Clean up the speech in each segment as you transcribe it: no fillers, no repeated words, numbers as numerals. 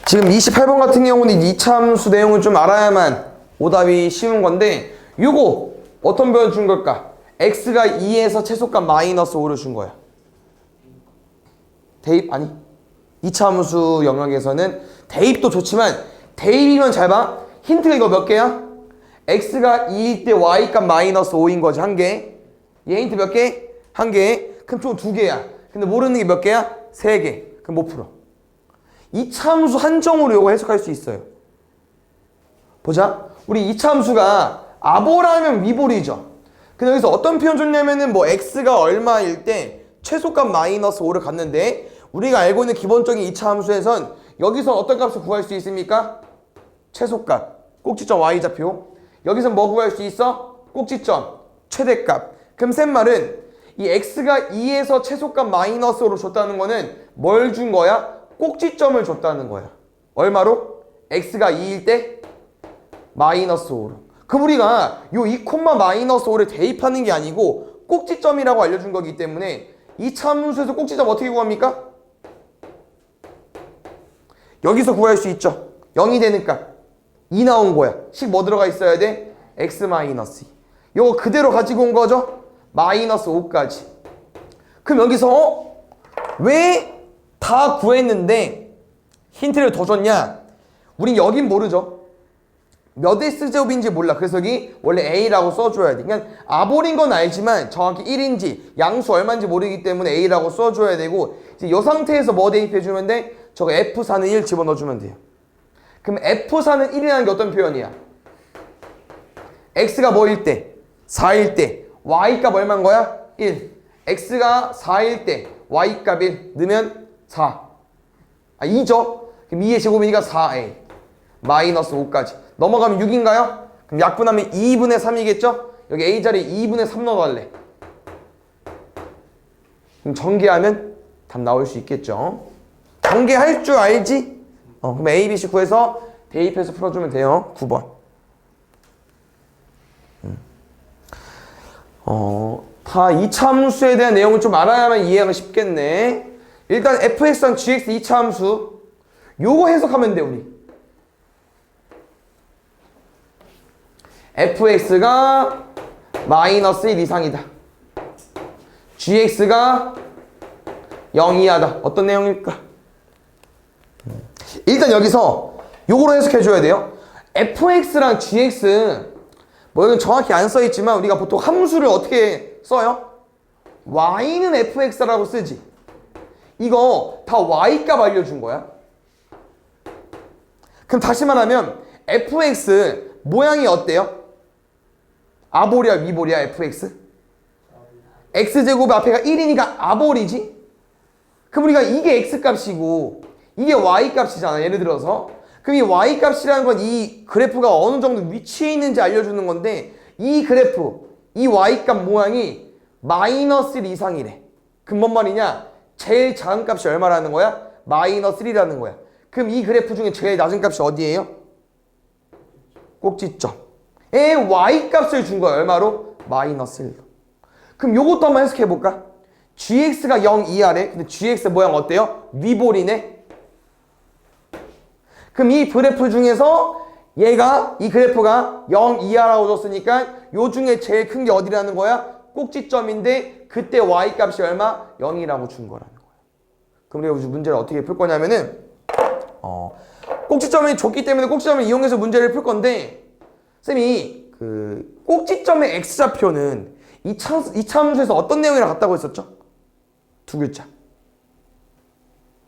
지금 28번 같은 경우는 이차함수 내용을 좀 알아야만 오답이 쉬운 건데 요거 어떤 표현 준 걸까? x가 2에서 최소값 마이너스 5를 준 거야. 대입 아니 이차함수 영역에서는 대입도 좋지만 대입이면 잘 봐. 힌트가 이거 몇 개야? x가 2일 때 y값 마이너스 5인 거지. 한 개. 얘 힌트 몇 개? 한 개. 그럼 총 두 개야. 근데 모르는 게 몇 개야? 세 개. 그럼 못 풀어. 이차함수 한정으로 이거 해석할 수 있어요. 보자. 우리 이차함수가 아볼하면 위볼이죠. 근데 여기서 어떤 표현 줬냐면은 뭐 x가 얼마일 때 최소값 마이너스 5를 갖는데 우리가 알고 있는 기본적인 이차함수에선 여기서 어떤 값을 구할 수 있습니까? 최소값. 꼭지점 y좌표. 여기서 뭐 구할 수 있어? 꼭지점 최대값. 그럼 셈 말은 이 x가 2에서 최소값 마이너스 5로 줬다는 거는 뭘 준 거야? 꼭지점을 줬다는 거야. 얼마로? x가 2일 때 마이너스 5로. 그럼 우리가 요 2, 마이너스 5를 대입하는 게 아니고 꼭지점이라고 알려준 거기 때문에 이 차함수에서 꼭지점 어떻게 구합니까? 여기서 구할 수 있죠. 0이 되는 값. 2 나온 거야. 식 뭐 들어가 있어야 돼? x 마이너스 2. 요거 그대로 가지고 온 거죠? 마이너스 5까지. 그럼 여기서 왜 다 구했는데 힌트를 더 줬냐? 우린 여긴 모르죠. 몇 S제곱인지 몰라. 그래서 여기 원래 A라고 써줘야 돼. 그냥 아볼인 건 알지만 정확히 1인지 양수 얼마인지 모르기 때문에 A라고 써줘야 되고 이제 이 상태에서 뭐 대입해주면 돼? 저거 F4는 1 집어넣어주면 돼요. 그럼 F4는 1이라는 게 어떤 표현이야? X가 뭐일 때? 4일 때 Y값 얼마인 거야? 1. X가 4일 때 Y값 1 넣으면 4. 2죠? 그럼 2의 제곱이니까 4A. 마이너스 5까지. 넘어가면 6인가요? 그럼 약분하면 2분의 3이겠죠? 여기 A 자리에 2분의 3 넣어달래. 그럼 전개하면 답 나올 수 있겠죠? 전개할 줄 알지? 그럼 A, B, C 구해서 대입해서 풀어주면 돼요. 9번. 다 이차함수에 대한 내용을 좀 알아야만 이해하기 쉽겠네. 일단 fx랑 gx 이차함수 요거 해석하면 돼 우리. fx가 마이너스 1 이상이다. gx가 0 이하다. 어떤 내용일까? 일단 여기서 요거로 해석해줘야 돼요. fx랑 gx 뭐 여기는 정확히 안 써있지만 우리가 보통 함수를 어떻게 써요? y는 fx라고 쓰지. 이거 다 y값 알려준 거야. 그럼 다시 말하면 fx 모양이 어때요? 아볼이야 위볼이야 fx? x제곱 앞에가 1이니까 아볼이지? 그럼 우리가 이게 x값이고 이게 y값이잖아 예를 들어서. 그럼 이 y값이라는 건 이 그래프가 어느 정도 위치에 있는지 알려주는 건데 이 그래프, 이 y값 모양이 마이너스 1 이상이래. 그럼 뭔 말이냐? 제일 작은 값이 얼마라는 거야? 마이너스 1이라는 거야. 그럼 이 그래프 중에 제일 낮은 값이 어디예요? 꼭지점에 y값을 준 거야. 얼마로? 마이너스 1로. 그럼 요것도 한번 해석해볼까? gx가 0 이하래. 근데 gx 모양 어때요? 위볼이네. 그럼 이 그래프 중에서 이 그래프가 0 이하라고 줬으니까 요 중에 제일 큰 게 어디라는 거야? 꼭지점인데 그때 y값이 얼마? 0이라고 준 거라는 거야. 그럼 우리가 문제를 어떻게 풀 거냐면은 꼭지점이 줬기 때문에 꼭지점을 이용해서 문제를 풀 건데 쌤이 그 꼭지점의 x좌표는 이차함수에서 어떤 내용이랑 같다고 했었죠? 두 글자.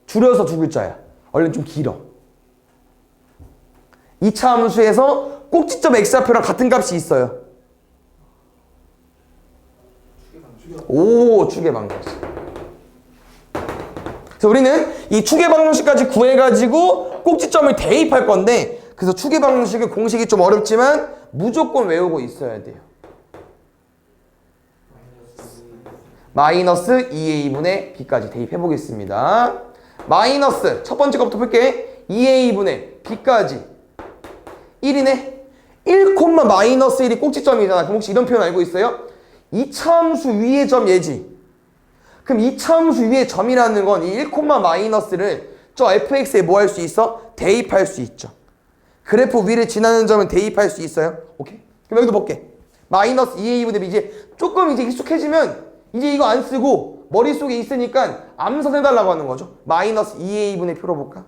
줄여서 두 글자야. 원래는 좀 길어. 이차함수에서 꼭지점 x좌표랑 같은 값이 있어요. 오, 추계 방정식. 그래서 우리는 이 추계 방정식까지 구해가지고 꼭지점을 대입할 건데 그래서 추계 방정식의 공식이 좀 어렵지만 무조건 외우고 있어야 돼요. 마이너스 2a분의 b까지 대입해 보겠습니다. 마이너스 첫 번째 것부터 풀게. 2a분의 b까지 1이네. 1, 마이너스 1이 꼭지점이잖아. 그럼 혹시 이런 표현 알고 있어요? 이차함수 위의 점 얘지. 그럼 이차함수 위의 점이라는 건 이 1, 마이너스를 저 fx에 뭐 할 수 있어? 대입할 수 있죠. 그래프 위를 지나는 점은 대입할 수 있어요. 오케이? 그럼 여기도 볼게. 마이너스 2a분의 b. 이제 조금 이제 익숙해지면 이제 이거 안 쓰고 머릿속에 있으니까 암산해달라고 하는 거죠. 마이너스 2a분의 표로 볼까?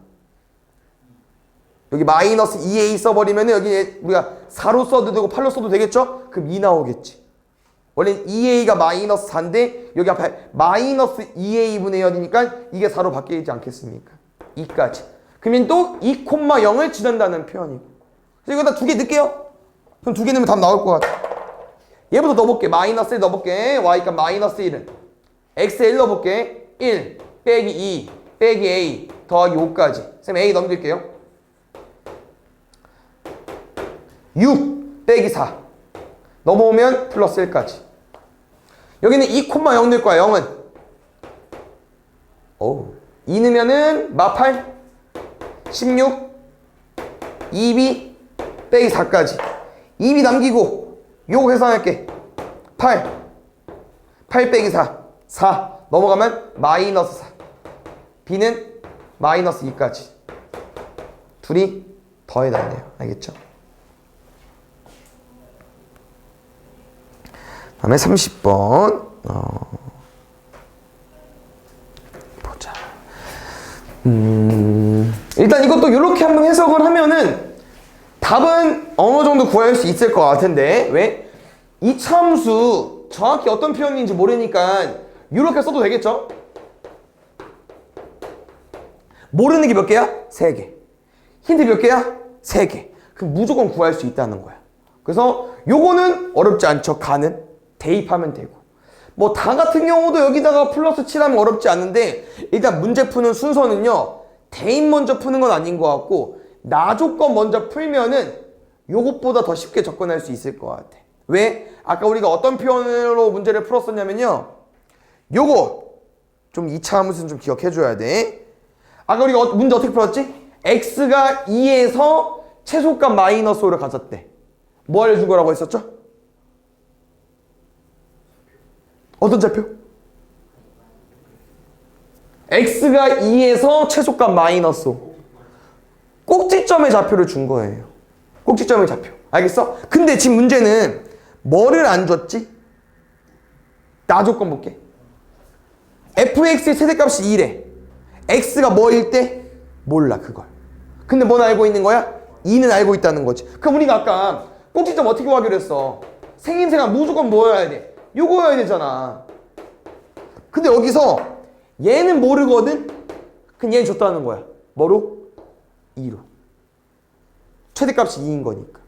여기 마이너스 2a 써버리면은 여기 우리가 4로 써도 되고 8로 써도 되겠죠? 그럼 2 나오겠지. 원래 2a가 마이너스 4인데 여기 앞에 마이너스 2a분의 0이니까 이게 4로 바뀌지 않겠습니까? 2까지. 그러면 또 2,0을 지난다는 표현이고. 그래서 이거 다 두 개 넣을게요. 그럼 두 개 넣으면 답 나올 것 같아. 얘부터 넣어볼게. 마이너스 1 넣어볼게. y가 마이너스 1은 x에 1 넣어볼게. 1 빼기 2 빼기 a 더하기 5까지. 쌤 a 넘길게요. 6 빼기 4 넘어오면 플러스 1까지. 여기는 2,0 넣을 거야. 0은 2 넣으면은 마8 16 2b 빼기 4까지. 2b 남기고 요거 계산할게. 8 빼기 4 넘어가면 마이너스 4 b는 마이너스 2까지. 둘이 더해달래요. 알겠죠? 다음에 30번 보자. 일단 이것도 이렇게 한번 해석을 하면은 답은 어느 정도 구할 수 있을 것 같은데, 왜? 이 참수 정확히 어떤 표현인지 모르니까 이렇게 써도 되겠죠? 모르는 게 몇 개야? 3개. 힌트 몇 개야? 3개. 그럼 무조건 구할 수 있다는 거야. 그래서 요거는 어렵지 않죠. 가는 대입하면 되고, 뭐 다 같은 경우도 여기다가 플러스 7하면 어렵지 않은데, 일단 문제 푸는 순서는요, 대입 먼저 푸는 건 아닌 것 같고 나 조건 먼저 풀면은 요것보다 더 쉽게 접근할 수 있을 것 같아. 왜? 아까 우리가 어떤 표현으로 문제를 풀었었냐면요, 요거 좀 2차 함수는 좀 기억해 줘야 돼. 아까 우리가 문제 어떻게 풀었지? x가 2에서 최소값 마이너스 5를 가졌대. 뭐 알려준 거라고 했었죠? 어떤 좌표? x가 2에서 최소값 마이너스 5. 꼭지점의 좌표를 준 거예요. 꼭지점의 좌표. 알겠어? 근데 지금 문제는 뭐를 안 줬지? 나 조건 볼게. fx의 최대값이 2래. x가 뭐일 때? 몰라, 그걸. 근데 뭔 알고 있는 거야? 2는 알고 있다는 거지. 그럼 우리가 아까 꼭지점 어떻게 구하기로 했어? 생김새가 무조건 뭐여야 돼? 요거여야 되잖아. 근데 여기서 얘는 모르거든? 그럼 얘는 줬다는 거야. 뭐로? 2로. 최대값이 2인 거니까.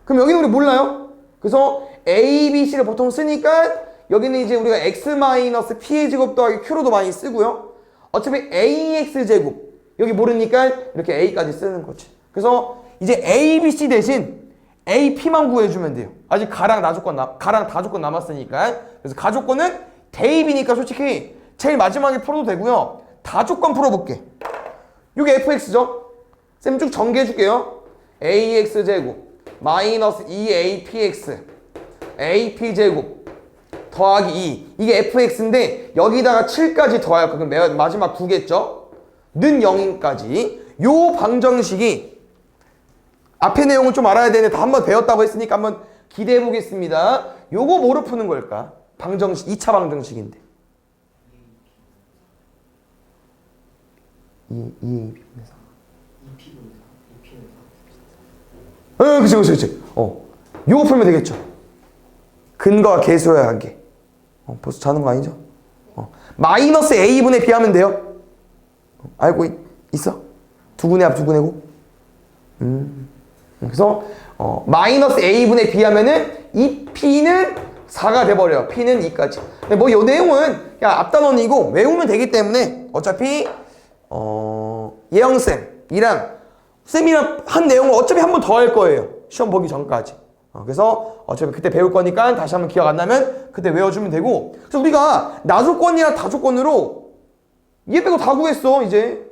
그럼 여기는 우리 몰라요? 그래서 A, B, C를 보통 쓰니까 여기는 이제 우리가 x-p의 제곱 더하기 q로도 많이 쓰고요. 어차피 ax제곱 여기 모르니까 이렇게 a까지 쓰는 거지. 그래서 이제 a, b, c 대신 a, p만 구해주면 돼요. 아직 가랑 다 조건 남았으니까. 그래서 가조건은 대입이니까 솔직히 제일 마지막에 풀어도 되고요. 다조건 풀어볼게. 이게 fx죠? 쌤 쭉 전개해줄게요. ax제곱 마이너스 2apx ap제곱 더하기 2. 이게 fx인데 여기다가 7까지 더할 거. 그럼 마지막 두 개죠? 는 0인까지. 요 방정식이 앞에 내용은 좀 알아야 되는데 다 한번 배웠다고 했으니까 한번 기대해 보겠습니다. 요거 뭐로 푸는 걸까? 방정식, 2차 방정식인데. 2a 그치. 요거 풀면 되겠죠. 근거와 계수여야 한 게. 벌써 자는 거 아니죠? 마이너스 a분의 b 하면 돼요. 알고 있어? 두분의 합 두분의 곱. 그래서 마이너스 a분의 b 하면은 이 p는 4가 돼버려요. p는 2까지. 근데 뭐 요 내용은 그냥 앞단원이고 외우면 되기 때문에 어차피 예영쌤이랑 쌤이랑 한 내용을 어차피 한 번 더 할 거예요. 시험 보기 전까지. 그래서 어차피 그때 배울 거니까 다시 한번 기억 안 나면 그때 외워주면 되고. 그래서 우리가 나조건이나 다조건으로 얘 빼고 다 구했어 이제.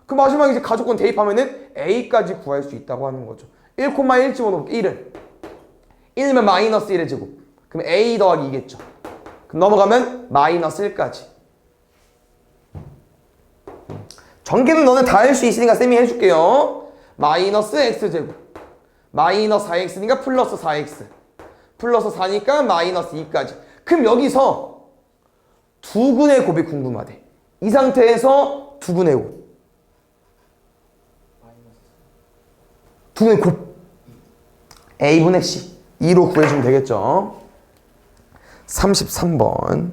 그 마지막에 이제 가조건 대입하면은 a까지 구할 수 있다고 하는 거죠. 1,1 집어넣을게. 1은 1면 마이너스 1의 제곱. 그럼 a 더하기 2겠죠. 그럼 넘어가면 마이너스 1까지. 전개는 너는 다 할 수 있으니까 쌤이 해줄게요. 마이너스 x제곱 마이너스 4x니까 플러스 4x 플러스 4니까 마이너스 2까지. 그럼 여기서 두근의 곱이 궁금하대. 이 상태에서 두근의 곱 두근의 곱 a분의 c 2로 구해주면 되겠죠. 33번.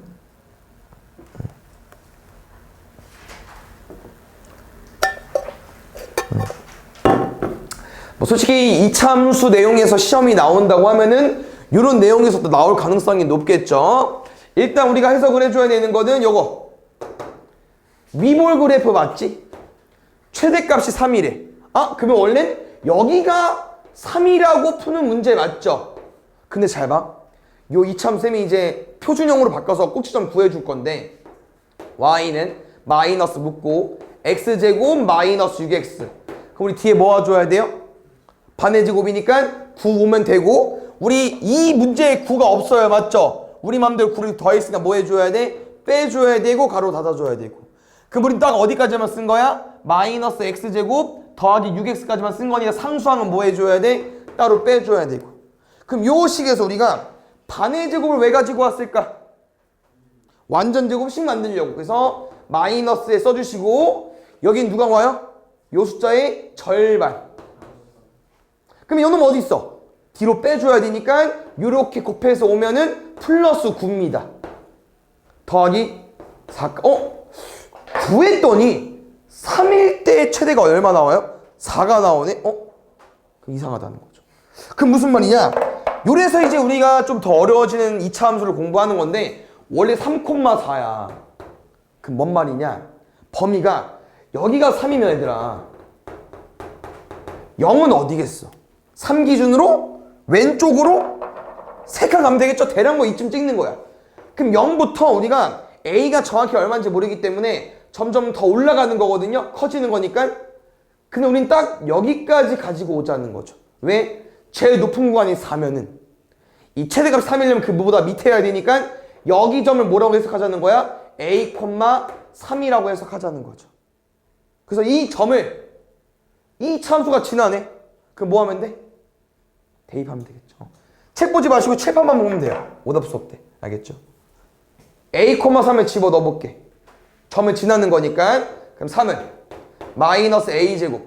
뭐 솔직히 이차함수 내용에서 시험이 나온다고 하면은 이런 내용에서도 나올 가능성이 높겠죠. 일단 우리가 해석을 해줘야 되는 거는 요거 위볼 그래프 맞지? 최대값이 3이래. 아 그러면 원래 여기가 3이라고 푸는 문제 맞죠? 근데 잘 봐. 요 이차함수쌤이 이제 표준형으로 바꿔서 꼭지점 구해줄 건데 y는 마이너스 묶고 x제곱 마이너스 6x. 그럼 우리 뒤에 뭐 와줘야 돼요? 반의 제곱이니까 9 오면 되고 우리 이 문제에 9가 없어요. 맞죠? 우리 맘대로 9를 더했으니까 뭐 해줘야 돼? 빼줘야 되고 가로 닫아줘야 되고. 그럼 우리 딱 어디까지만 쓴 거야? 마이너스 x제곱 더하기 6x까지만 쓴 거니까 상수항은 뭐 해줘야 돼? 따로 빼줘야 되고. 그럼 요 식에서 우리가 반의 제곱을 왜 가지고 왔을까? 완전 제곱식 만들려고. 그래서 마이너스에 써주시고 여긴 누가 와요? 요 숫자의 절반. 그럼 요놈 어디 있어? 뒤로 빼줘야 되니까 요렇게 곱해서 오면은 플러스 9입니다. 더하기 4. 구했더니 3일 때 최대가 얼마 나와요? 4가 나오네? 이상하다는 거죠. 그럼 무슨 말이냐? 요래서 이제 우리가 좀 더 어려워지는 2차 함수를 공부하는 건데 원래 3,4야. 그럼 뭔 말이냐? 범위가 여기가 3이면 얘들아 0은 어디겠어? 3 기준으로 왼쪽으로 3칸 가면 되겠죠? 대략 뭐 이쯤 찍는 거야. 그럼 0부터 우리가 A가 정확히 얼마인지 모르기 때문에 점점 더 올라가는 거거든요. 커지는 거니까. 근데 우린 딱 여기까지 가지고 오자는 거죠. 왜? 제일 높은 구간이 4면은 이 최대값 3이려면 그 뭐보다 밑에 해야 되니까 여기 점을 뭐라고 해석하자는 거야? A, 3이라고 해석하자는 거죠. 그래서 이 점을 이 참수가 지나네. 그럼 뭐 하면 돼? 대입하면 되겠죠. 책 보지 마시고 칠판만 보면 돼요. 오답 수업 때. 알겠죠? A, 3을 집어 넣어볼게. 점을 지나는 거니까. 그럼 3은 마이너스 A제곱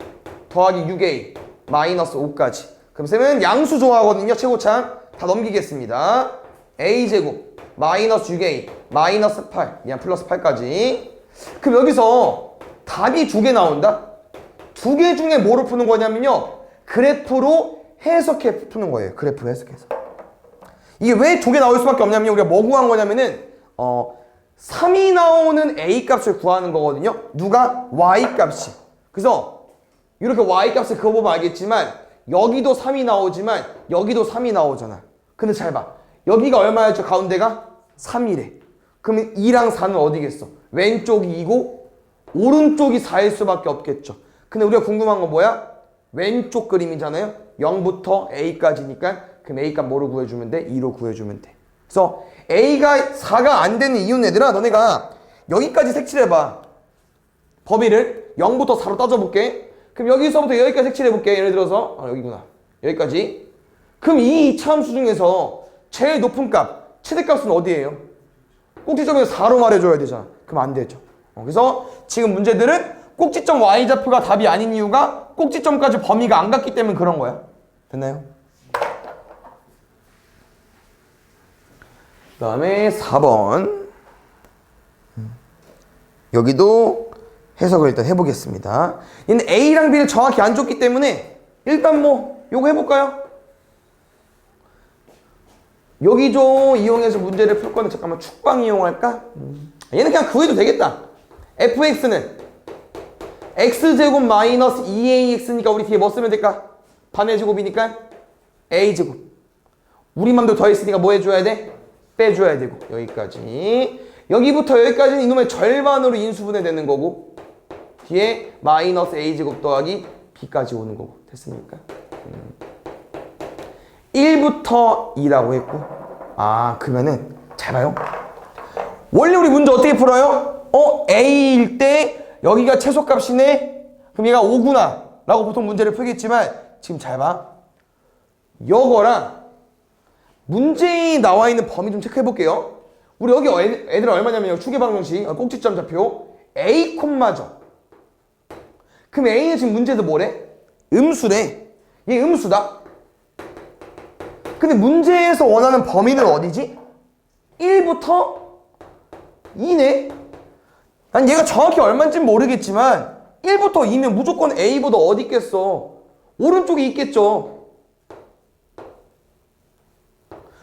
더하기 6A 마이너스 5까지. 그럼 쌤은 양수 좋아하거든요. 최고참. 다 넘기겠습니다. A제곱 마이너스 6A 마이너스 8 그냥 플러스 8까지. 그럼 여기서 답이 2개 나온다. 2개 중에 뭐로 푸는 거냐면요. 그래프로 해석해 푸는 거예요. 그래프로 해석해서. 이게 왜 2개 나올 수밖에 없냐면 우리가 뭐 구한 거냐면은 3이 나오는 A 값을 구하는 거거든요. 누가? Y 값이. 그래서 이렇게 Y 값을 그어보면 알겠지만 여기도 3이 나오지만 여기도 3이 나오잖아. 근데 잘 봐. 여기가 얼마였죠? 가운데가 3이래. 그러면 2랑 4는 어디겠어? 왼쪽이 2고 오른쪽이 4일 수밖에 없겠죠. 근데 우리가 궁금한 건 뭐야? 왼쪽 그림이잖아요. 0부터 A까지니까 그럼 A 값 뭐로 구해주면 돼? 2로 구해주면 돼. 그래서 A가 4가 안 되는 이유는 얘들아 너네가 여기까지 색칠해봐. 범위를 0부터 4로 따져볼게. 그럼 여기서부터 여기까지 색칠해볼게. 예를 들어서 여기구나. 여기까지. 그럼 이 이차함수 중에서 제일 높은 값, 최대값은 어디예요? 꼭지점에서 4로 말해줘야 되잖아. 그럼 안 되죠. 그래서 지금 문제들은 꼭지점 Y좌표가 답이 아닌 이유가 꼭지점까지 범위가 안 갔기 때문에 그런 거야. 됐나요? 그 다음에 4번. 여기도 해석을 일단 해보겠습니다. 얘는 A랑 B를 정확히 안 줬기 때문에 일단 뭐 요거 해볼까요? 여기죠 이용해서 문제를 풀 거는 잠깐만 축방 이용할까? 얘는 그냥 구해도 되겠다. fx는 x제곱 마이너스 2ax니까 우리 뒤에 뭐 쓰면 될까? 반의 제곱이니까 a제곱. 우리 맘대로 더했으니까 뭐 해줘야 돼? 빼줘야 되고. 여기까지. 여기부터 여기까지는 이놈의 절반으로 인수분해 되는 거고 뒤에 마이너스 a제곱 더하기 b까지 오는 거고. 됐습니까? 1부터 2라고 했고 그러면은 잘 봐요. 원래 우리 문제 어떻게 풀어요? A일 때 여기가 최소값이네? 그럼 얘가 5구나 라고 보통 문제를 풀겠지만 지금 잘 봐. 이거랑 문제에 나와 있는 범위 좀 체크해 볼게요. 우리 여기 애들 얼마냐면 추계방정식 꼭지점 좌표 A 콤마죠. 그럼 A는 지금 문제에서 뭐래? 음수래. 얘 음수다. 근데 문제에서 원하는 범위는 어디지? 1부터 2네. 난 얘가 정확히 얼마인지는 모르겠지만 1부터 2면 무조건 A보다 어디 있겠어? 오른쪽에 있겠죠.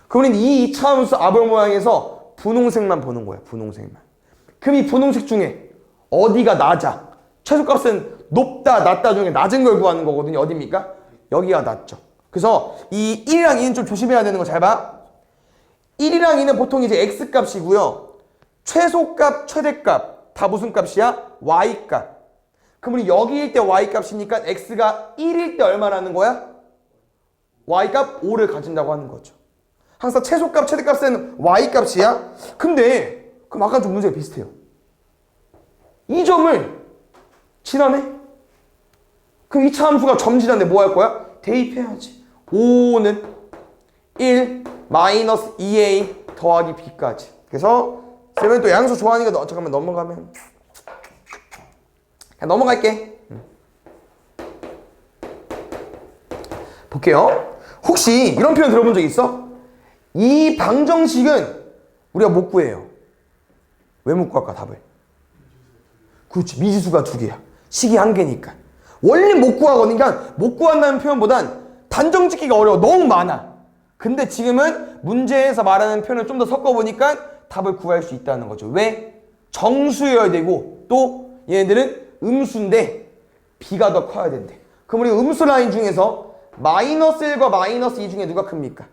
그러면 이 이차함수 아볼 모양에서 분홍색만 보는 거야. 분홍색만. 그럼 이 분홍색 중에 어디가 낮아? 최소값은 높다, 낮다 중에 낮은 걸 구하는 거거든요. 어디입니까? 여기가 낮죠. 그래서 이 1이랑 2는 좀 조심해야 되는 거 잘 봐. 1이랑 2는 보통 이제 x값이고요. 최소값, 최대값 다 무슨 값이야? y값. 그럼 우리 여기일 때 y값이니까 x가 1일 때 얼마라는 거야? y값 5를 가진다고 하는 거죠. 항상 최소값, 최대값은 y값이야. 근데 그럼 아까 좀 문제가 비슷해요. 이 점을 지나네? 그럼 이 차함수가 점 지났는데 뭐 할 거야? 대입해야지. 5는 1 마이너스 2a 더하기 b까지. 그래서 쌤은 또 양수 좋아하니까 잠깐만 넘어가면 그냥 넘어갈게. 볼게요. 혹시 이런 표현 들어본 적 있어? 이 방정식은 우리가 못 구해요. 왜 못 구할까 답을? 그렇지, 미지수가 2개야. 식이 1개니까. 원래 못 구하거든. 그러니까 못 구한다는 표현보단 단정 짓기가 어려워. 너무 많아. 근데 지금은 문제에서 말하는 표현을 좀 더 섞어보니까 답을 구할 수 있다는 거죠. 왜? 정수여야 되고 또 얘네들은 음수인데 b가 더 커야 된대. 그럼 우리 음수 라인 중에서 마이너스 1과 마이너스 2 중에 누가 큽니까?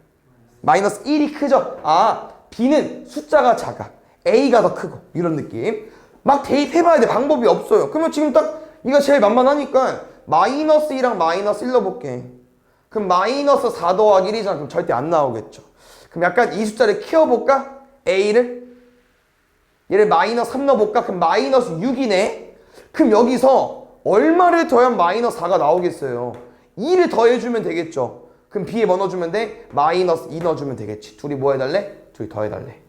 마이너스 1이 크죠? 아, b는 숫자가 작아. a가 더 크고 이런 느낌. 막 대입해봐야 돼. 방법이 없어요. 그러면 지금 딱 이거 제일 만만하니까 마이너스 2랑 마이너스 1 넣어볼게. 그럼 마이너스 4 더하기 1이잖아. 그럼 절대 안 나오겠죠. 그럼 약간 이 숫자를 키워볼까? a를 얘를 마이너스 3 넣어볼까? 그럼 마이너스 6이네. 그럼 여기서 얼마를 더하면 마이너스 4가 나오겠어요? 2를 더해주면 되겠죠. 그럼 b에 뭐 넣어주면 돼? 마이너스 2 넣어주면 되겠지. 둘이 뭐 해달래? 둘이 더해달래.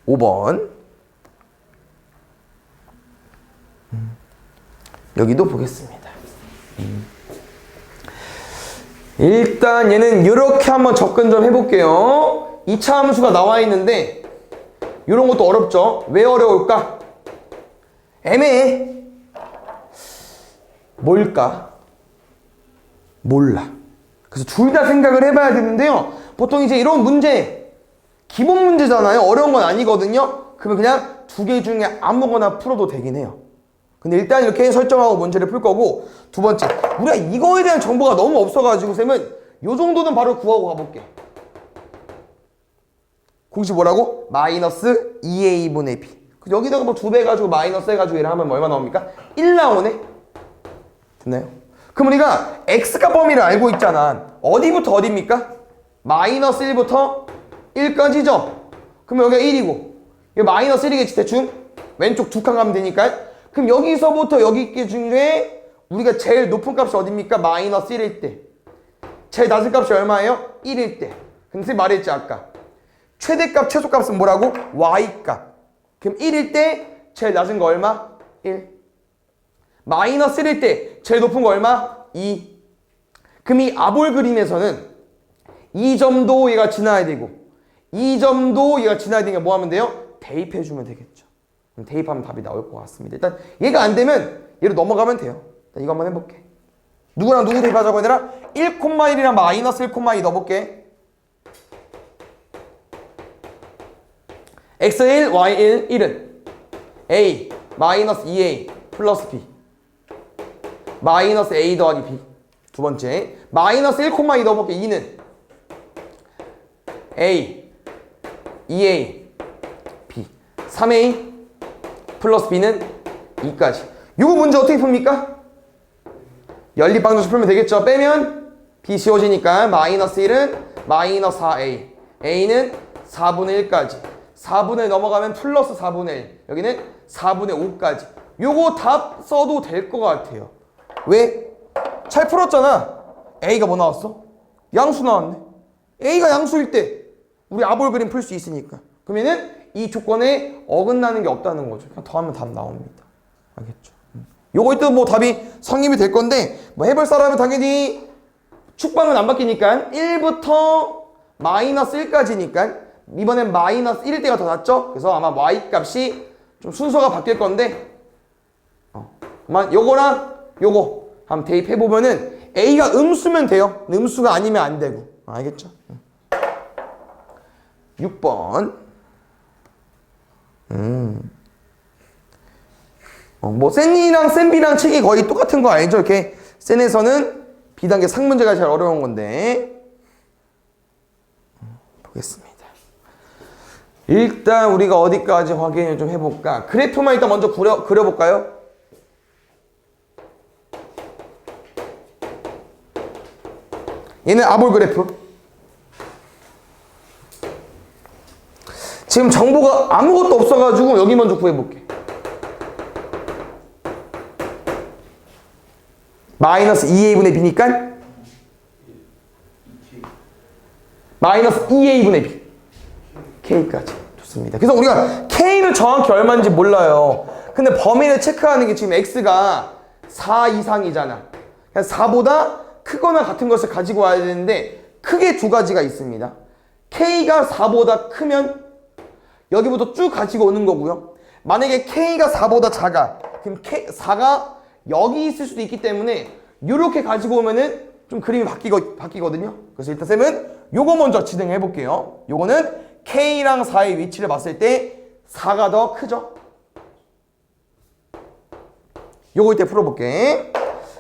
5번 여기도 보겠습니다. 일단 얘는 이렇게 한번 접근 좀 해볼게요. 2차 함수가 나와 있는데 이런 것도 어렵죠. 왜 어려울까? 애매해. 뭘까? 몰라. 그래서 둘 다 생각을 해봐야 되는데요. 보통 이제 이런 문제 기본 문제잖아요. 어려운 건 아니거든요. 그러면 그냥 두 개 중에 아무거나 풀어도 되긴 해요. 근데 일단 이렇게 설정하고 문제를 풀 거고, 두 번째, 우리가 이거에 대한 정보가 너무 없어가지고 쌤은 요 정도는 바로 구하고 가볼게. 공식 뭐라고? 마이너스 2a분의 b. 여기다가 뭐 2배 해가지고 마이너스 해가지고 얘를 하면 얼마 나옵니까? 1 나오네? 됐나요? 그럼 우리가 x값 범위를 알고 있잖아. 어디부터 어디입니까? 마이너스 1부터 1까지죠? 그럼 여기가 1이고 이거 마이너스 1이겠지 대충? 왼쪽 두 칸 가면 되니까. 그럼 여기서부터 여기 중에 우리가 제일 높은 값이 어디입니까? 마이너스 1일 때. 제일 낮은 값이 얼마예요? 1일 때. 근데 선생님 말했지 아까. 최대값, 최소값은 뭐라고? y값. 그럼 1일 때 제일 낮은 거 얼마? 1. 마이너스 1일 때 제일 높은 거 얼마? 2. 그럼 이 아볼 그림에서는 이 점도 얘가 지나야 되고 이 점도 얘가 지나야 되니까 뭐 하면 돼요? 대입해주면 되겠죠. 그럼 대입하면 답이 나올 것 같습니다. 일단 얘가 안 되면 얘로 넘어가면 돼요. 일단 이거 한번 해볼게. 누구랑 누구 대입하자고 얘들아? 1,1이랑 마이너스 1,2 넣어볼게. x1, y1, 1은 a 마이너스 2a 플러스 b 마이너스 a 더하기 b. 두 번째 마이너스 1,2 넣어볼게. 2는 a 2a b 3a 플러스 b는 2까지. 이거 문제 어떻게 풉니까? 연립방정식 풀면 되겠죠. 빼면 b 씌워지니까 마이너스 1은 마이너스 4a a는 4분의 1까지 4분의 넘어가면 플러스 4분의 1. 여기는 4분의 5까지. 요거 답 써도 될 것 같아요. 왜? 잘 풀었잖아. A가 뭐 나왔어? 양수 나왔네. A가 양수일 때 우리 아볼 그림 풀 수 있으니까. 그러면은 이 조건에 어긋나는 게 없다는 거죠. 그냥 더하면 답 나옵니다. 알겠죠? 요거 일단 뭐 답이 성립이 될 건데 뭐 해볼 사람은 당연히 축방은 안 바뀌니까 1부터 마이너스 1까지니까 이번엔 마이너스 1일 때가 더 낫죠? 그래서 아마 y 값이 좀 순서가 바뀔 건데 아마 요거랑 요거 한번 대입해보면은 A가 음수면 돼요. 음수가 아니면 안 되고. 알겠죠? 6번 뭐 센이랑 센비랑 책이 거의 똑같은 거 알죠? 이렇게 센에서는 B단계 상문제가 제일 어려운 건데 보겠습니다. 일단 우리가 어디까지 확인을 좀 해볼까? 그래프만 일단 먼저 그려볼까요? 얘는 아볼 그래프. 지금 정보가 아무것도 없어가지고 여기 먼저 구해볼게. 마이너스 2a분의 b니까 마이너스 2a분의 b k까지. 좋습니다. 그래서 우리가 k는 정확히 얼마인지 몰라요. 근데 범위를 체크하는 게 지금 x가 4 이상이잖아. 그러니까 4보다 크거나 같은 것을 가지고 와야 되는데 크게 두 가지가 있습니다. k가 4보다 크면 여기부터 쭉 가지고 오는 거고요. 만약에 k가 4보다 작아. 그럼 4가 여기 있을 수도 있기 때문에 이렇게 가지고 오면은 좀 그림이 바뀌거든요. 그래서 일단 쌤은 요거 먼저 진행해 볼게요. 요거는 k랑 4의 위치를 봤을 때 4가 더 크죠? 요거 이때 풀어볼게.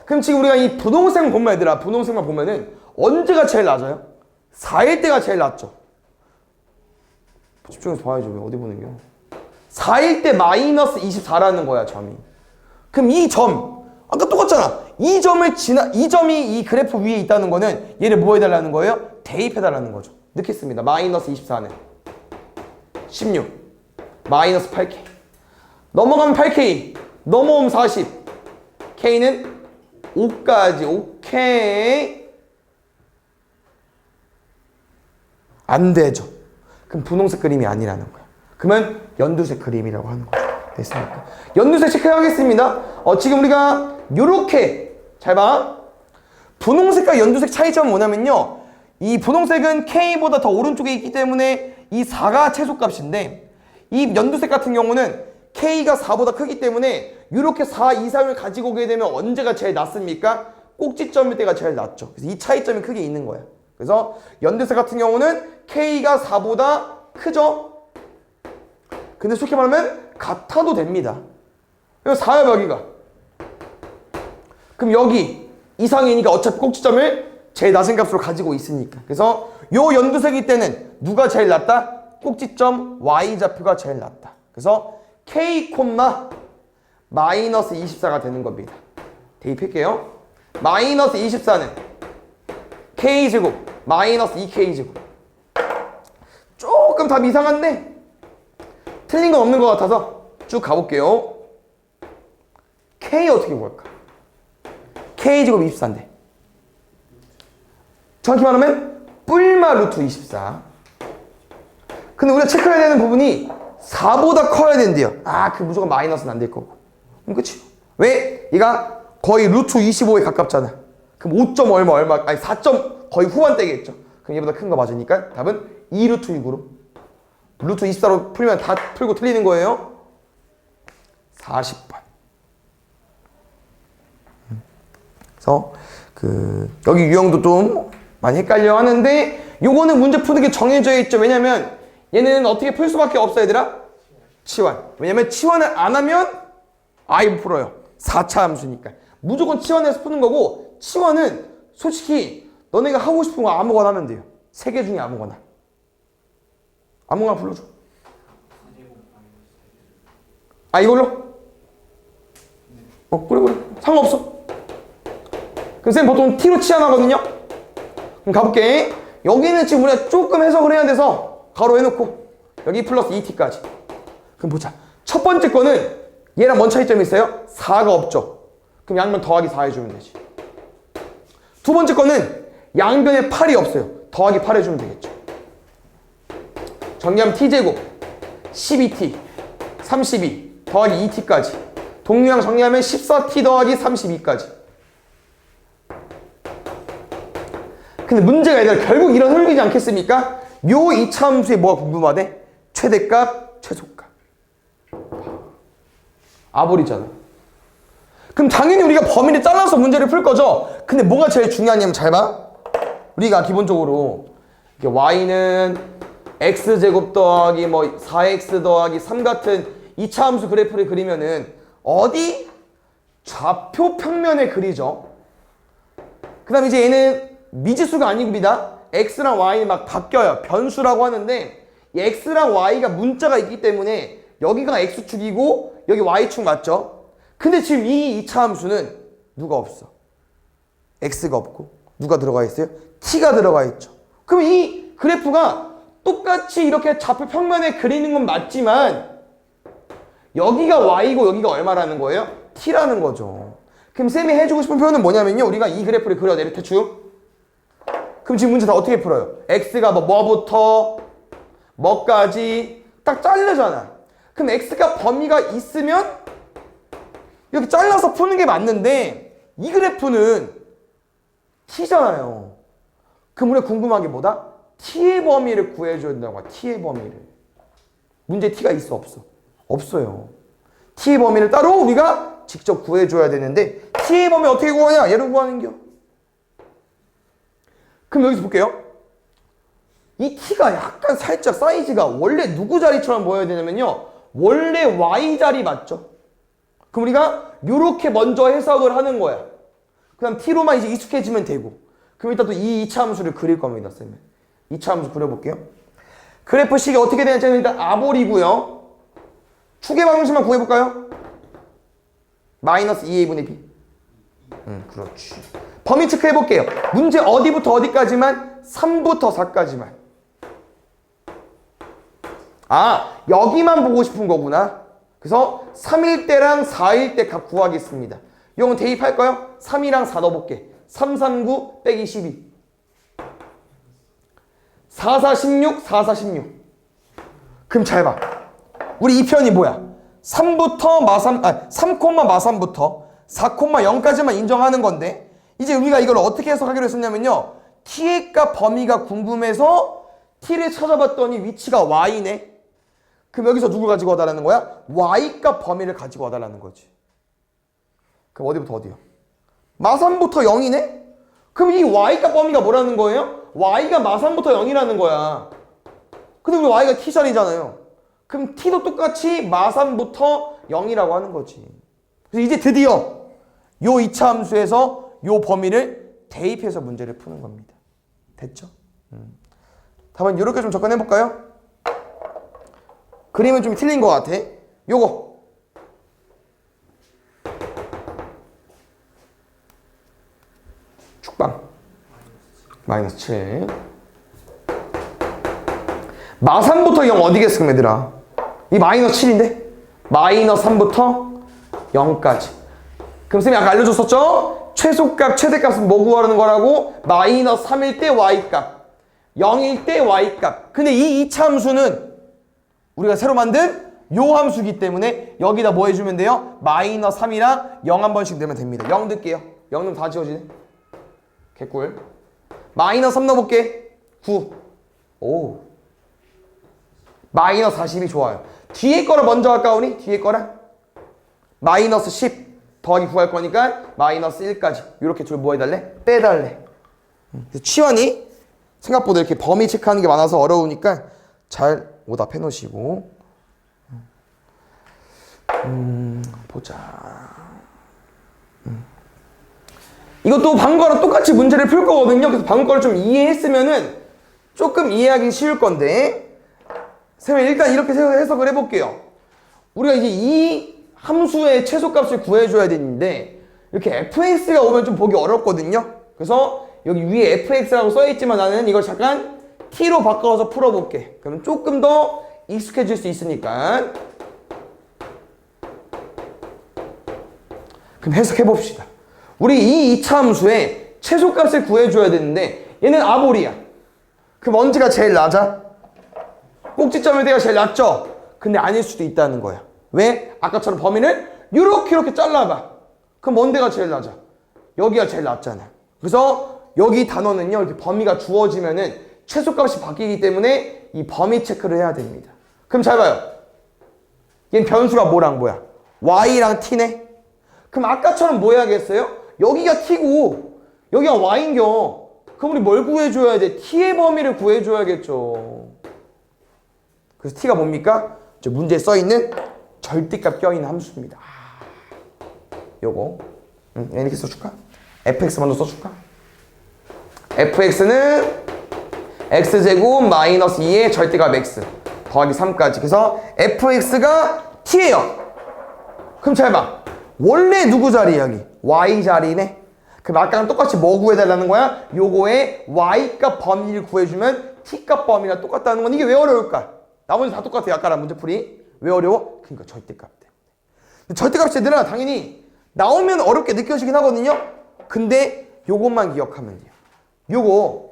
그럼 지금 우리가 이 분홍색 보면 얘들아, 분홍색만 보면은 언제가 제일 낮아요? 4일 때가 제일 낮죠? 집중해서 봐야죠. 왜 어디 보는 겨? 4일 때 마이너스 24라는 거야, 점이. 그럼 이 점, 아까 똑같잖아. 이 점이 이 그래프 위에 있다는 거는 얘를 뭐 해달라는 거예요? 대입해달라는 거죠. 넣겠습니다. 마이너스 24는 16, 마이너스 8k. 넘어가면 8k, 넘어오면 40. k는 5까지. 오케이. 안 되죠. 그럼 분홍색 그림이 아니라는 거야. 그러면 연두색 그림이라고 하는 거죠. 됐습니까? 연두색 체크하겠습니다. 지금 우리가 요렇게 잘 봐. 분홍색과 연두색 차이점은 뭐냐면요. 이 분홍색은 K보다 더 오른쪽에 있기 때문에 이 4가 최소값인데 이 연두색 같은 경우는 K가 4보다 크기 때문에 이렇게 4 이상을 가지고 오게 되면 언제가 제일 낮습니까? 꼭지점일 때가 제일 낮죠. 그래서 이 차이점이 크게 있는 거야. 그래서 연두색 같은 경우는 K가 4보다 크죠? 근데 솔직히 말하면 같아도 됩니다. 그래서 4야 여기가. 그럼 여기 이상이니까 어차피 꼭지점을 제일 낮은 값으로 가지고 있으니까. 그래서 요 연두색일 때는 누가 제일 낮다? 꼭지점 y좌표가 제일 낮다. 그래서 k, 마이너스 24가 되는 겁니다. 대입할게요. 마이너스 24는 k제곱 마이너스 2k제곱. 조금 답 이상한데 틀린 건 없는 것 같아서 쭉 가볼게요. k 어떻게 구할까? k제곱 24인데 정확히 말하면 뿔마 루트 24. 근데 우리가 체크해야 되는 부분이 4보다 커야 된대요. 그 무조건 마이너스는 안 될 거고. 그럼 그치? 왜? 얘가 거의 루트 25에 가깝잖아. 그럼 5점 얼마, 아니 4점 거의 후반대겠죠. 그럼 얘보다 큰 거 맞으니까 답은 2 루트 6으로. 루트 24로 풀면 다 풀고 틀리는 거예요. 40번. 그래서 여기 유형도 좀 많이 헷갈려 하는데 요거는 문제 푸는 게 정해져 있죠. 왜냐면 얘는 어떻게 풀 수밖에 없어 얘들아? 치환. 왜냐면 치환을 안 하면 아예 못 풀어요. 4차 함수니까. 무조건 치환해서 푸는 거고 치환은 솔직히 너네가 하고 싶은 거 아무거나 하면 돼요. 3개 중에 아무거나. 아무거나 불러줘. 이걸로? 그래. 상관없어. 그럼 쌤 보통 T로 치환하거든요? 그럼 가볼게. 여기는 지금 우리가 조금 해석을 해야 돼서 가로 해놓고 여기 플러스 2t까지. 그럼 보자. 첫 번째 거는 얘랑 뭔 차이점이 있어요? 4가 없죠. 그럼 양변 더하기 4 해주면 되지. 두 번째 거는 양변에 8이 없어요. 더하기 8 해주면 되겠죠. 정리하면 t제곱 12t 32 더하기 2t까지. 동류항 정리하면 14t 더하기 32까지. 근데 문제가 얘들아 결국 이런 흐름이지 않겠습니까? 요 이차함수에 뭐가 궁금하대? 최대값, 최소값. 아볼이잖아. 그럼 당연히 우리가 범위를 잘라서 문제를 풀 거죠. 근데 뭐가 제일 중요하냐면 잘 봐. 우리가 기본적으로 이게 y는 x제곱 더하기 뭐 4x 더하기 3 같은 이차함수 그래프를 그리면은 어디? 좌표 평면에 그리죠. 그 다음에 이제 얘는 미지수가 아닙니다. x랑 y는 막 바뀌어요. 변수라고 하는데 이 x랑 y가 문자가 있기 때문에 여기가 x축이고 여기 y축 맞죠? 근데 지금 이 이차함수는 누가 없어? x가 없고 누가 들어가 있어요? t가 들어가 있죠. 그럼 이 그래프가 똑같이 이렇게 좌표 평면에 그리는 건 맞지만 여기가 y고 여기가 얼마라는 거예요? t라는 거죠. 그럼 쌤이 해주고 싶은 표현은 뭐냐면요. 우리가 이 그래프를 그려내려 대충. 그럼 지금 문제 다 어떻게 풀어요? x가 뭐부터 뭐까지 딱 자르잖아. 그럼 x가 범위가 있으면 이렇게 잘라서 푸는 게 맞는데 이 그래프는 t잖아요. 그럼 우리가 궁금한 게 뭐다? t의 범위를 구해줘야 된다고. t의 범위를. 문제 t가 있어 없어? 없어요. t의 범위를 따로 우리가 직접 구해줘야 되는데 t의 범위 어떻게 구하냐? 얘를 구하는겨. 그럼 여기서 볼게요. 이 t가 약간 살짝 사이즈가 원래 누구 자리처럼 보여야 되냐면요. 원래 y 자리 맞죠? 그럼 우리가 요렇게 먼저 해석을 하는 거야. 그 다음 t로만 이제 익숙해지면 되고. 그럼 일단 또 이 이차함수를 그릴 겁니다. 쌤은. 이차함수 그려볼게요. 그래프식이 어떻게 되는지 일단 아볼이고요. 축의 방정식만 구해볼까요? 마이너스 2a분의 b. 그렇지. 범위 체크해볼게요. 문제 어디부터 어디까지만? 3부터 4까지만. 아, 여기만 보고 싶은 거구나. 그래서 3일 때랑 4일 때 값 구하겠습니다. 이건 대입할까요? 3이랑 4 넣어볼게. 3, 3, 9 빼기 12. 4, 4, 16, 4, 4, 16. 그럼 잘 봐. 우리 이 편이 뭐야? 3부터 마3, 3, 마3부터 4, 0까지만 인정하는 건데 이제 우리가 이걸 어떻게 해석하기로 했었냐면요. t의 값 범위가 궁금해서 t를 찾아봤더니 위치가 y네. 그럼 여기서 누굴 가지고 와달라는 거야? y 값 범위를 가지고 와달라는 거지. 그럼 어디부터 어디요? 마3부터 0이네? 그럼 이 y 값 범위가 뭐라는 거예요? y가 마3부터 0이라는 거야. 근데 우리 y가 t 자리잖아요. 그럼 t도 똑같이 마3부터 0이라고 하는 거지. 그래서 이제 드디어 요 이차 함수에서 요 범위를 대입해서 문제를 푸는 겁니다. 됐죠? 답은 이렇게 좀 접근해 볼까요? 그림은 좀 틀린 것 같아. 요거 축방 마이너스 7 마3부터 0 어디겠어 얘들아? 이 마이너스 7인데 마이너스 3부터 0까지. 그럼 쌤이 아까 알려줬었죠? 최소값 최대값은 뭐 구하는 거라고? 마이너스 3일 때 y값 0일 때 y값. 근데 이 이차 함수는 우리가 새로 만든 요 함수기 때문에 여기다 뭐 해주면 돼요? 마이너스 3이랑 0 한 번씩 넣으면 됩니다. 0 넣을게요. 0 넣으면 다 지워지네. 개꿀. 마이너스 3 넣어볼게. 9. 오. 마이너스 42 좋아요. 뒤에 거를 먼저 할까 우리? 뒤에 거랑 마이너스 10 더하기 9 할 거니까 마이너스 1까지 이렇게 둘 뭐 해달래? 빼달래. 치환이 생각보다 이렇게 범위 체크하는 게 많아서 어려우니까 잘 오답해 놓으시고 보자. 이것도 방금 거랑 똑같이 문제를 풀 거거든요. 그래서 방금 거를 좀 이해했으면은 조금 이해하기 쉬울 건데 쌤은 일단 이렇게 해석을 해볼게요. 우리가 이제 이 함수의 최소값을 구해줘야 되는데 이렇게 fx가 오면 좀 보기 어렵거든요. 그래서 여기 위에 fx라고 써있지만 나는 이걸 잠깐 t로 바꿔서 풀어볼게. 그러면 조금 더 익숙해질 수 있으니까. 그럼 해석해 봅시다. 우리 이 이차함수의 최소값을 구해줘야 되는데 얘는 아볼이야. 그럼 언제가 제일 낮아? 꼭지점일 때가 제일 낮죠? 근데 아닐 수도 있다는 거야. 왜? 아까처럼 범위를 이렇게 잘라봐. 그럼 뭔 데가 제일 낮아? 여기가 제일 낮잖아. 그래서 여기 단어는요, 이렇게 범위가 주어지면은 최소값이 바뀌기 때문에 이 범위 체크를 해야 됩니다. 그럼 잘 봐요. 얘는 변수가 뭐랑 뭐야? y랑 t네? 그럼 아까처럼 뭐 해야겠어요? 여기가 t고 여기가 y인겨. 그럼 우리 뭘 구해줘야 돼? t의 범위를 구해줘야겠죠. 그래서 t가 뭡니까? 저 문제에 써있는 절대값 껴있는 함수입니다. 요거 이렇게 써줄까? fx 먼저 써줄까? fx는 x제곱 마이너스 2의 절대값 x 더하기 3까지. 그래서 fx가 t예요. 그럼 잘 봐. 원래 누구 자리야 여기? y 자리네. 그럼 아까랑 똑같이 뭐 구해달라는 거야? 요거의 y값 범위를 구해주면 t값 범위랑 똑같다는 건 이게 왜 어려울까? 나머지 다 똑같아요. 아까랑 문제풀이. 왜 어려워? 그러니까 절대값 때문에. 절대값 얘들아 당연히 나오면 어렵게 느껴지긴 하거든요. 근데 요것만 기억하면 돼요. 요거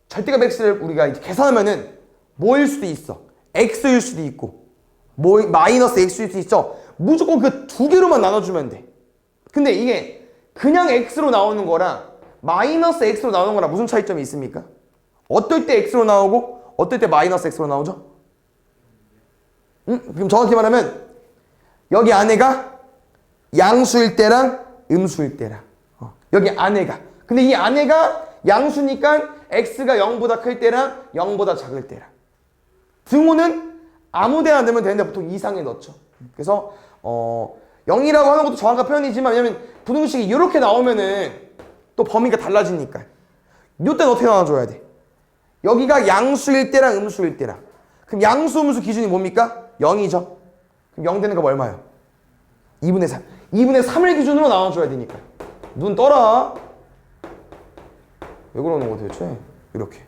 절대값 x를 우리가 이제 계산하면은 뭐일 수도 있어. x일 수도 있고 뭐 마이너스 x일 수도 있어. 무조건 그 두 개로만 나눠주면 돼. 근데 이게 그냥 x로 나오는 거랑 마이너스 x로 나오는 거랑 무슨 차이점이 있습니까? 어떨 때 x로 나오고 어떨 때 마이너스 x로 나오죠? 그럼 정확히 말하면 여기 안에가 양수일 때랑 음수일 때랑 여기 안에가 근데 이 안에가 양수니까 x가 0보다 클 때랑 0보다 작을 때랑 등호는 아무 데나 넣으면 되는데 보통 이상에 넣죠. 그래서 0이라고 하는 것도 정확한 표현이지만 왜냐면 부등식이 이렇게 나오면은 또 범위가 달라지니까 이때는 어떻게 나눠줘야 돼? 여기가 양수일 때랑 음수일 때랑 그럼 양수 음수 기준이 뭡니까? 0이죠. 그럼 0 되는 거 얼마예요? 2분의 3 2분의 3을 기준으로 나눠줘야 되니까 눈 떠라. 왜 그러는 거 대체? 이렇게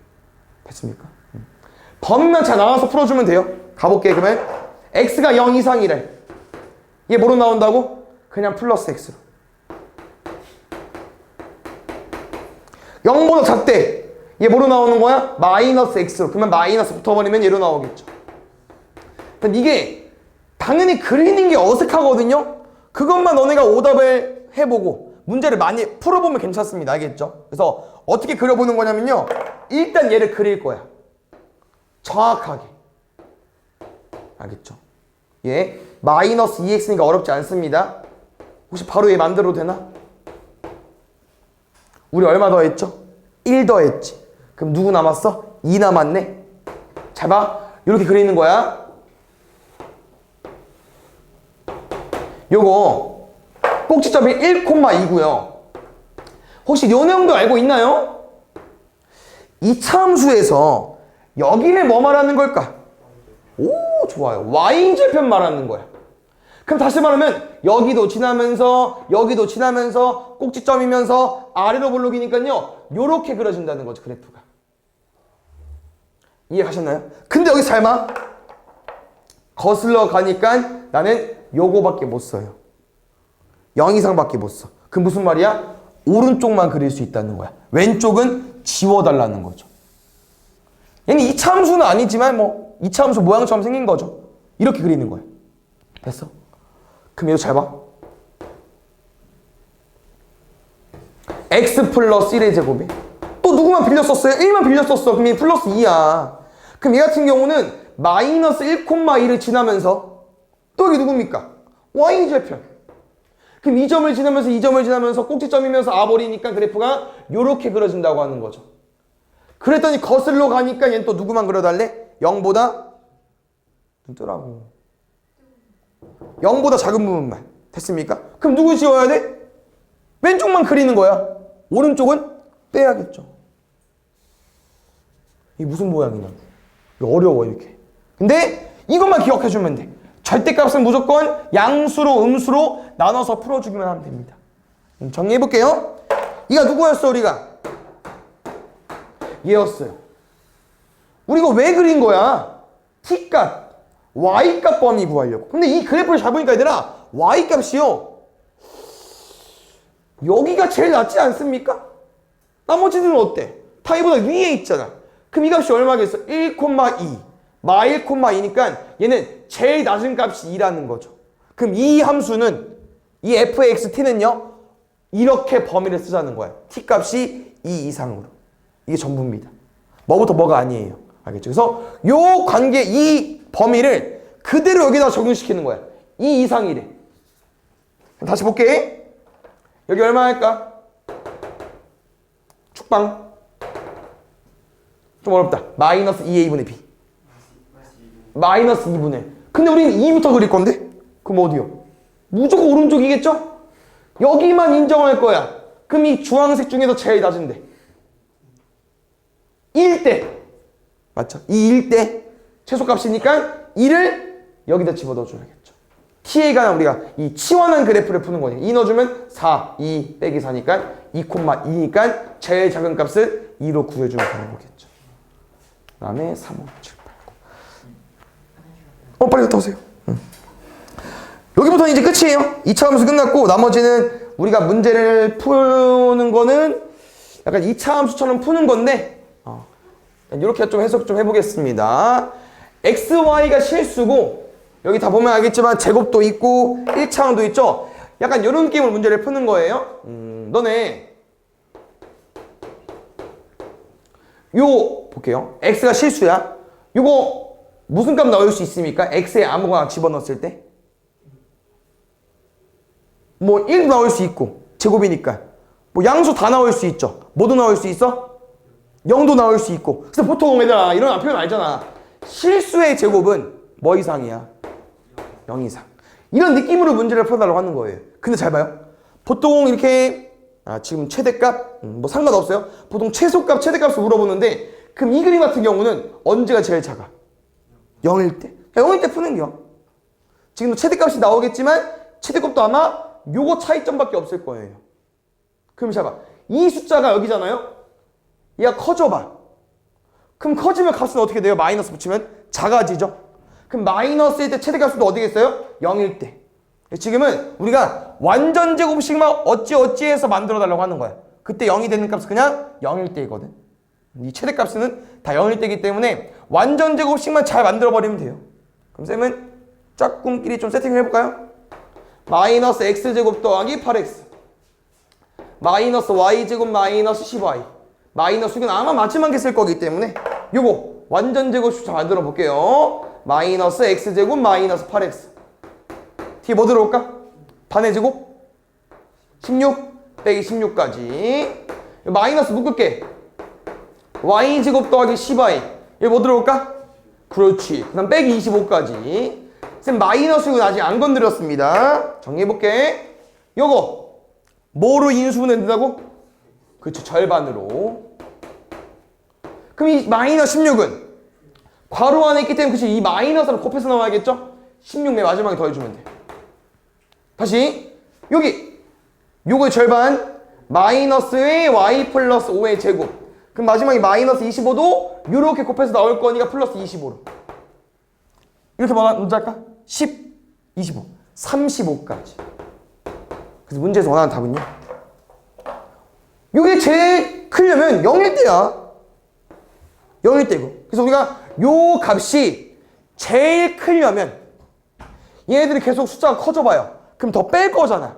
됐습니까? 범위만 잘 나눠서 풀어주면 돼요. 가볼게. 그러면 x가 0 이상이래. 얘 뭐로 나온다고? 그냥 플러스 x로. 0보다 작대. 얘 뭐로 나오는 거야? 마이너스 x로. 그러면 마이너스 붙어버리면 얘로 나오겠죠. 근데 이게 당연히 그리는 게 어색하거든요. 그것만 너네가 오답을 해보고 문제를 많이 풀어보면 괜찮습니다. 알겠죠? 그래서 어떻게 그려보는 거냐면요. 일단 얘를 그릴 거야. 정확하게. 알겠죠? 얘 마이너스 2x니까 어렵지 않습니다. 혹시 바로 얘 만들어도 되나? 우리 얼마 더 했죠? 1 더 했지. 그럼 누구 남았어? 2 남았네. 잘 봐. 이렇게 그리는 거야. 요거 꼭지점이 1,2고요. 혹시 요 내용도 알고 있나요? 이차함수에서 여기를 뭐 말하는 걸까? 오, 좋아요. y인절편 말하는 거야. 그럼 다시 말하면 여기도 지나면서 여기도 지나면서 꼭지점이면서 아래로 볼록이니까요. 요렇게 그려진다는 거죠. 그래프가. 이해가셨나요? 근데 여기 설마 거슬러 가니까 나는 요거밖에 못 써요. 0 이상밖에 못 써. 그 무슨 말이야? 오른쪽만 그릴 수 있다는 거야. 왼쪽은 지워달라는 거죠. 얘는 이차함수는 아니지만 뭐 이차함수 모양처럼 생긴 거죠. 이렇게 그리는 거야. 됐어? 그럼 얘도 잘 봐. x 플러스 1의 제곱이 또 누구만 빌렸었어요? 1만 빌렸었어. 그럼 얘 플러스 2야. 그럼 얘 같은 경우는 마이너스 1,1을 지나면서 또 여기 누굽니까? y절편. 그럼 이 점을 지나면서 이 점을 지나면서 꼭지점이면서 아버리니까 그래프가 요렇게 그려진다고 하는 거죠. 그랬더니 거슬러 가니까 얘는 또 누구만 그려달래? 0보다 눈 뜨라고. 0보다 작은 부분만. 됐습니까? 그럼 누구 지워야 돼? 왼쪽만 그리는 거야. 오른쪽은 빼야겠죠. 이게 무슨 모양이냐? 어려워 이렇게. 근데 이것만 기억해주면 돼. 절대값은 무조건 양수로 음수로 나눠서 풀어주기만 하면 됩니다. 정리해볼게요. 이가 누구였어 우리가? 얘였어요. 우리 이거 왜 그린 거야? t값, y값 범위 구하려고. 근데 이 그래프를 잘 보니까 얘들아, y값이요, 여기가 제일 낫지 않습니까? 나머지들은 어때? 다 이보다 위에 있잖아. 그럼 이 값이 얼마겠어? 1,2 마 1,2니까 얘는 제일 낮은 값이 2라는 거죠. 그럼 이 함수는, 이 fxt는요, 이렇게 범위를 쓰자는 거야. t 값이 2 이상으로. 이게 전부입니다. 뭐부터 뭐가 아니에요. 알겠죠? 그래서 요 관계, 이 범위를 그대로 여기다 적용시키는 거야. 2 이상이래. 다시 볼게. 여기 얼마 할까? 축방. 좀 어렵다. 마이너스 2a분의 b. 마이너스 2분의 1. 근데 우리는 2부터 그릴 건데? 그럼 어디요? 무조건 오른쪽이겠죠? 여기만 인정할 거야. 그럼 이 주황색 중에서 제일 낮은데 1대. 맞죠? 이 1대 최소값이니까 2를 여기다 집어넣어 줘야겠죠. t에 관한 우리가 이 치환한 그래프를 푸는 거니까 2 넣어주면 4, 2 빼기 4니까 2,2니까 제일 작은 값을 2로 구해주면 되는 거겠죠. 그 다음에 3, 5, 7, 8, 9. 빨리 갔다 오세요. 여기부터는 이제 끝이에요. 2차 함수 끝났고 나머지는 우리가 문제를 푸는 거는 약간 2차 함수처럼 푸는 건데 이렇게 좀 해석 좀 해보겠습니다. x, y가 실수고 여기 다 보면 알겠지만 제곱도 있고 1차원도 있죠. 약간 이런 느낌으로 문제를 푸는 거예요. 너네 요 볼게요. x가 실수야. 요거 무슨 값 나올 수 있습니까? x에 아무거나 집어넣었을 때 뭐 1도 나올 수 있고 제곱이니까 뭐 양수 다 나올 수 있죠. 뭐도 나올 수 있어? 0도 나올 수 있고. 그래서 보통 얘들아 이런 표현 알잖아. 실수의 제곱은 뭐 이상이야? 0 이상. 이런 느낌으로 문제를 풀어달라고 하는 거예요. 근데 잘 봐요. 보통 이렇게 지금 최대값 뭐 상관없어요. 보통 최소값 최대값을 물어보는데 그럼 이 그림 같은 경우는 언제가 제일 작아? 0일 때. 0일 때 푸는 겨. 지금도 최대값이 나오겠지만 최대값도 아마 요거 차이점밖에 없을 거예요. 그럼 잘 봐. 이 숫자가 여기잖아요. 얘가 커져봐. 그럼 커지면 값은 어떻게 돼요? 마이너스 붙이면 작아지죠. 그럼 마이너스일 때 최대값은 어디겠어요? 0일 때. 지금은 우리가 완전 제곱 시그마 어찌어찌해서 만들어 달라고 하는 거야. 그때 0이 되는 값은 그냥 0일 때이거든. 이 최대값은 다 0일 때이기 때문에 완전 제곱식만 잘 만들어 버리면 돼요. 그럼 쌤은 짝꿍끼리 좀 세팅을 해볼까요? 마이너스 x제곱 더하기 8x 마이너스 y제곱 마이너스 10y 마이너스 이건 아마 마지막에 쓸 거기 때문에 요거 완전 제곱식 잘 만들어 볼게요. 마이너스 x제곱 마이너스 8x 뒤에 뭐 들어올까? 반의 제곱 16 빼기 16까지 마이너스 묶을게. y제곱 더하기 10y 여기 뭐 들어올까? 그렇지. 그 다음 빼기 25까지 쌤 마이너스 이건 아직 안 건드렸습니다. 정리해볼게. 요거 뭐로 인수분해된다고? 그렇죠. 절반으로. 그럼 이 마이너스 16은 괄호 안에 있기 때문에 그치 이 마이너스를 곱해서 나와야겠죠? 16 맨 마지막에 더해주면 돼. 다시 여기 요거의 절반 마이너스의 y 플러스 5의 제곱 그럼 마지막에 마이너스 25도 요렇게 곱해서 나올 거니까 플러스 25로 이렇게 문제 할까? 10, 25, 35까지. 그래서 문제에서 원하는 답은요? 이게 제일 크려면 0일 때야. 0일 때고. 그래서 우리가 요 값이 제일 크려면 얘네들이 계속 숫자가 커져봐요. 그럼 더 뺄 거잖아.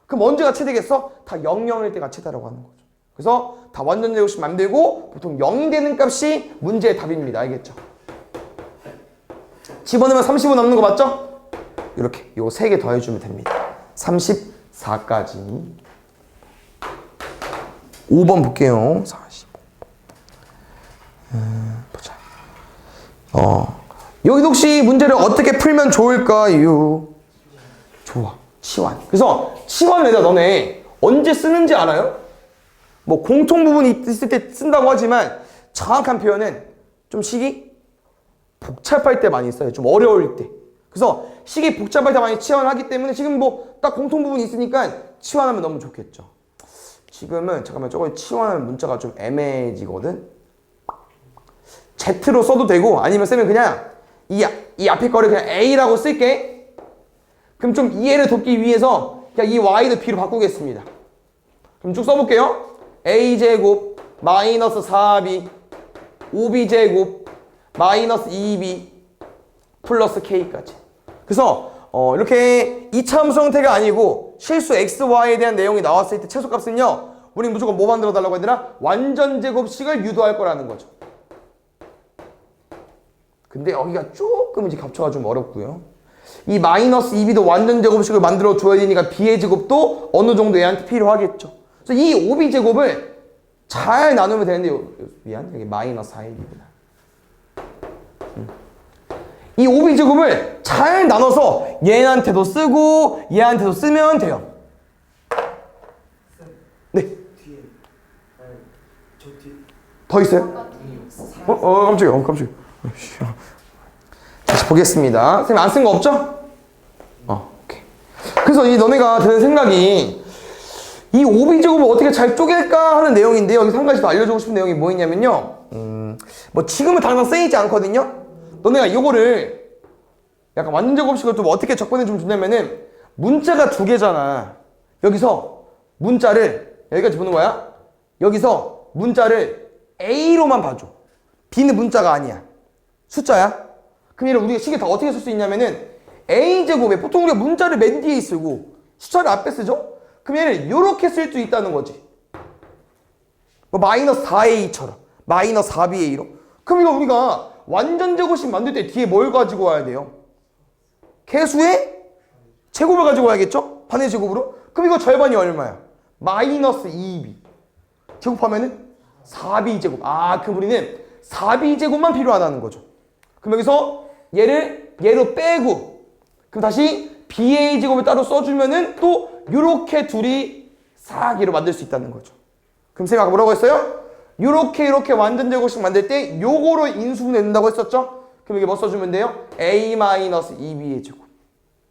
그럼 언제가 최대겠어? 다 0, 0일 때가 최다라고 하는 거죠. 그래서 다 완전 제곱식 만들고 보통 0이 되는 값이 문제의 답입니다. 알겠죠? 집어넣으면 35 남는 거 맞죠? 이렇게 요 3개 더해주면 됩니다. 34까지 5번 볼게요. 45 보자. 여기도 혹시 문제를 어떻게 풀면 좋을까요? 좋아. 치환. 그래서 치환을 내가 너네 언제 쓰는지 알아요? 뭐 공통 부분이 있을 때 쓴다고 하지만 정확한 표현은 좀 식이 복잡할 때 많이 써요. 좀 어려울 때. 그래서 식이 복잡할 때 많이 치환을 하기 때문에 지금 뭐 딱 공통 부분이 있으니까 치환하면 너무 좋겠죠. 지금은 잠깐만 저거 치환하는 문자가 좀 애매해지거든. Z로 써도 되고 아니면 쌤은 그냥 이 앞에 거를 그냥 A라고 쓸게. 그럼 좀 이해를 돕기 위해서 그냥 이 Y도 B로 바꾸겠습니다. 그럼 쭉 써볼게요. A제곱 마이너스 4B 5B제곱 마이너스 2B 플러스 K까지. 그래서 이렇게 이차함수 형태가 아니고 실수 XY에 대한 내용이 나왔을 때 최소값은요, 우리 무조건 뭐 만들어 달라고 하더라? 완전 제곱식을 유도할 거라는 거죠. 근데 여기가 조금 이제 겹쳐가 좀 어렵고요. 이 마이너스 2B도 완전 제곱식을 만들어 줘야 되니까 B의 제곱도 어느 정도 얘한테 필요하겠죠. 그래서 이 5B 제곱을 잘 나누면 되는데, 미안, 여기 마이너스 4B구나. 이 5B 제곱을 잘 나눠서 얘한테도 쓰고 얘한테도 쓰면 돼요. 네. 더 있어요? 깜짝이야. 깜짝이야. 다시 보겠습니다. 선생님 안 쓴 거 없죠? 오케이. 그래서 이 너네가 드는 생각이 이 5B 제곱을 어떻게 잘 쪼갤까 하는 내용인데, 여기서 한 가지 더 알려주고 싶은 내용이 뭐 있냐면요. 뭐 지금은 당장 쓰이지 않거든요. 너네가 이거를 약간 완전 제곱식을 좀 어떻게 접근해 주면 좋냐면은, 문자가 두 개잖아. 여기서 문자를 여기까지 보는 거야. 여기서 문자를 A로만 봐줘. B는 문자가 아니야. 숫자야. 그럼 얘를 우리가 식을 다 어떻게 쓸 수 있냐면은, A제곱에 보통 우리가 문자를 맨 뒤에 쓰고 숫자를 앞에 쓰죠? 그럼 얘를 이렇게 쓸 수 있다는 거지. 뭐 마이너스 4A처럼 마이너스 4BA로. 그럼 이거 우리가 완전 제곱식 만들 때 뒤에 뭘 가지고 와야 돼요? 개수의 제곱을 가지고 와야겠죠? 반의 제곱으로. 그럼 이거 절반이 얼마야? 마이너스 2B 제곱하면은 4B 제곱. 그럼 우리는 4B 제곱만 필요하다는 거죠. 그럼 여기서 얘로 빼고, 그럼 다시 BA 제곱을 따로 써주면은 또 요렇게 둘이 사기로 만들 수 있다는 거죠. 그럼 쌤이 아까 뭐라고 했어요? 요렇게 완전 제곱식 만들 때 요거로 인수분해된다고 했었죠? 그럼 이게 뭐 써주면 돼요? A-2B의 제곱.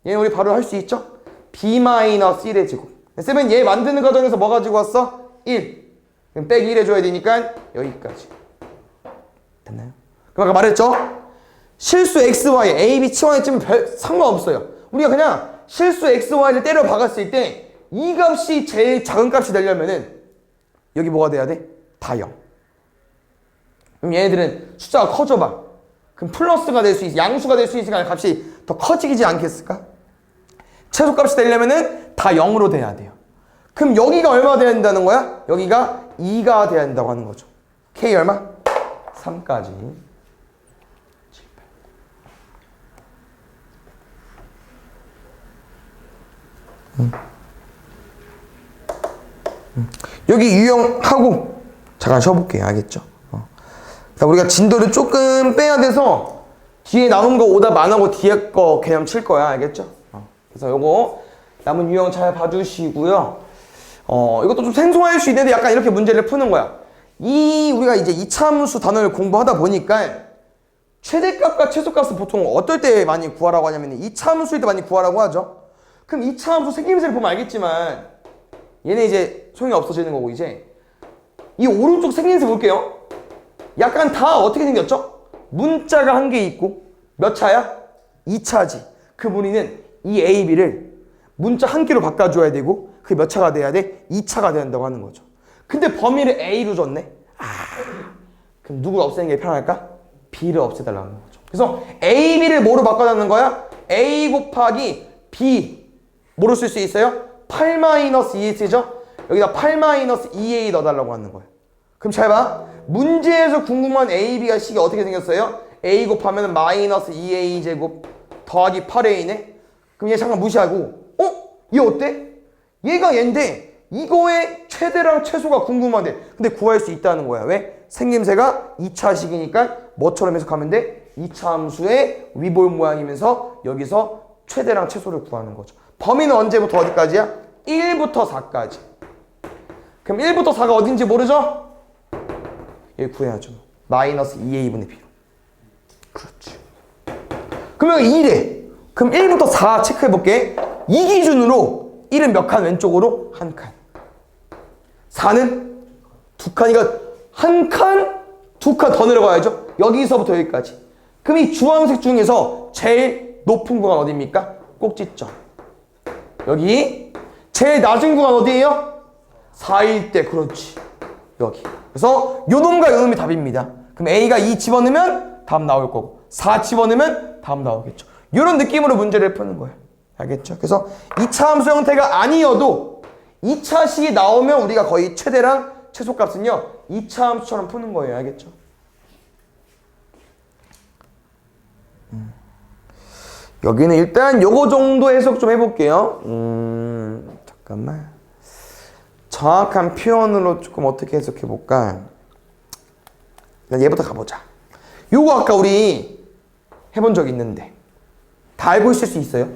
얘는 우리 바로 할 수 있죠? B-1의 제곱. 쌤은 얘 만드는 과정에서 뭐 가지고 왔어? 1. 그럼 빼기 1 해줘야 되니까 여기까지. 됐나요? 그럼 아까 말했죠? 실수 XY, A, B 치환에 찌면 별 상관없어요. 우리가 그냥 실수 XY를 때려 박았을 때 이 값이 제일 작은 값이 되려면은 여기 뭐가 돼야 돼? 다 0. 그럼 얘네들은 숫자가 커져봐. 그럼 플러스가 될 수 있어. 양수가 될 수 있으니까 값이 더 커지지 않겠을까? 최소값이 되려면은 다 0으로 돼야 돼요. 그럼 여기가 얼마 돼야 된다는 거야? 여기가 2가 돼야 된다고 하는 거죠. K 얼마? 3까지. 여기 유형하고 잠깐 쉬어볼게요. 알겠죠? 자, 우리가 진도를 조금 빼야 돼서 뒤에 남은 거 오답 안 하고 뒤에 거 개념 칠 거야. 알겠죠? 그래서 요거 남은 유형 잘 봐주시고요. 이것도 좀 생소할 수 있는데 약간 이렇게 문제를 푸는 거야. 우리가 이제 이차함수 단어를 공부하다 보니까 최대값과 최소값을 보통 어떨 때 많이 구하라고 하냐면 이차함수일 때 많이 구하라고 하죠. 그럼 이차함수 생김새를 보면 알겠지만 얘네 이제 소용이 없어지는 거고, 이제 이 오른쪽 생김새 볼게요. 약간 다 어떻게 생겼죠? 문자가 한 개 있고 몇 차야? 2차지. 그 우리는 이 A, B를 문자 한 개로 바꿔줘야 되고 그게 몇 차가 돼야 돼? 2차가 돼야 된다고 하는 거죠. 근데 범위를 A로 줬네? 그럼 누구를 없애는 게 편할까? B를 없애달라는 거죠. 그래서 A, B를 뭐로 바꿔달라는 거야? A 곱하기 B 뭐로 쓸 수 있어요? 8-2 쓰죠? 여기다 8-2A 넣어달라고 하는 거예요. 그럼 잘 봐. 문제에서 궁금한 A, B가 식이 어떻게 생겼어요? A 곱하면 마이너스 2A 제곱 더하기 8A네? 그럼 얘 잠깐 무시하고, 얘 어때? 얘가 얘인데 이거의 최대랑 최소가 궁금한데 근데 구할 수 있다는 거야. 왜? 생김새가 2차식이니까 뭐처럼 해석하면 돼? 2차 함수의 위볼 모양이면서 여기서 최대랑 최소를 구하는 거죠. 범위는 언제부터 어디까지야? 1부터 4까지. 그럼 1부터 4가 어딘지 모르죠? 여기 구해야죠. 마이너스 2A분의 B로. 그렇지. 그러면 2래. 그럼 1부터 4 체크해볼게. 이 기준으로 1은 몇 칸 왼쪽으로? 한 칸. 4는 두 칸이니까 한 칸, 두 칸 더 내려가야죠. 여기서부터 여기까지. 그럼 이 주황색 중에서 제일 높은 구간 어디입니까? 꼭지점. 여기. 제일 낮은 구간 어디예요? 4일 때. 그렇지. 여기. 그래서 요 놈과 요 놈이 답입니다. 그럼 A가 2 집어넣으면 답 나올 거고 4 집어넣으면 답 나오겠죠. 이런 느낌으로 문제를 푸는 거예요. 알겠죠? 그래서 2차 함수 형태가 아니어도 2차식이 나오면 우리가 거의 최대랑 최소값은요 2차 함수처럼 푸는 거예요. 알겠죠? 여기는 일단 요거 정도 해석 좀 해볼게요. 잠깐만. 정확한 표현으로 조금 어떻게 해석해볼까? 일단 얘부터 가보자. 요거 아까 우리 해본 적 있는데 다 알고 있을 수 있어요?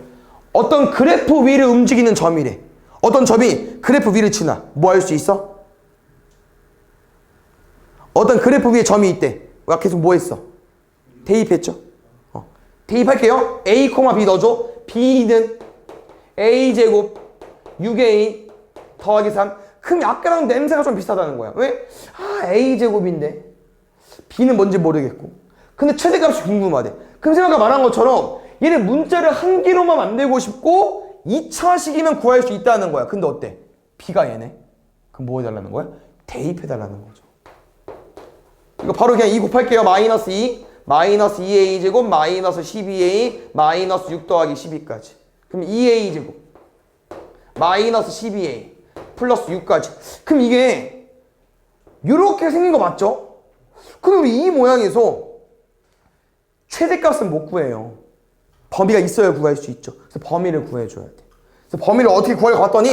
어떤 그래프 위를 움직이는 점이래. 어떤 점이 그래프 위를 지나. 뭐 할 수 있어? 어떤 그래프 위에 점이 있대. 아까 계속 뭐 했어? 대입했죠? 대입할게요. A, B 넣어줘. B는 A제곱 6A 더하기 3. 그럼 약간랑 냄새가 좀 비슷하다는 거야. 왜? A제곱인데 B는 뭔지 모르겠고. 근데 최대값이 궁금하대. 그럼 생각가 말한 것처럼 얘는 문자를 한 개로만 만들고 싶고 2차식이면 구할 수 있다는 거야. 근데 어때? B가 얘네. 그럼 뭐 해달라는 거야? 대입해달라는 거죠. 이거 바로 그냥 2 곱할게요. 마이너스 2. 마이너스 2A 제곱 마이너스 12A 마이너스 6 더하기 12까지. 그럼 2A 제곱 마이너스 12A 플러스 6까지. 그럼 이게 이렇게 생긴 거 맞죠? 근데 우리 이 모양에서 최대값은 못 구해요. 범위가 있어야 구할 수 있죠. 그래서 범위를 구해줘야 돼. 그래서 범위를 어떻게 구하려고 봤더니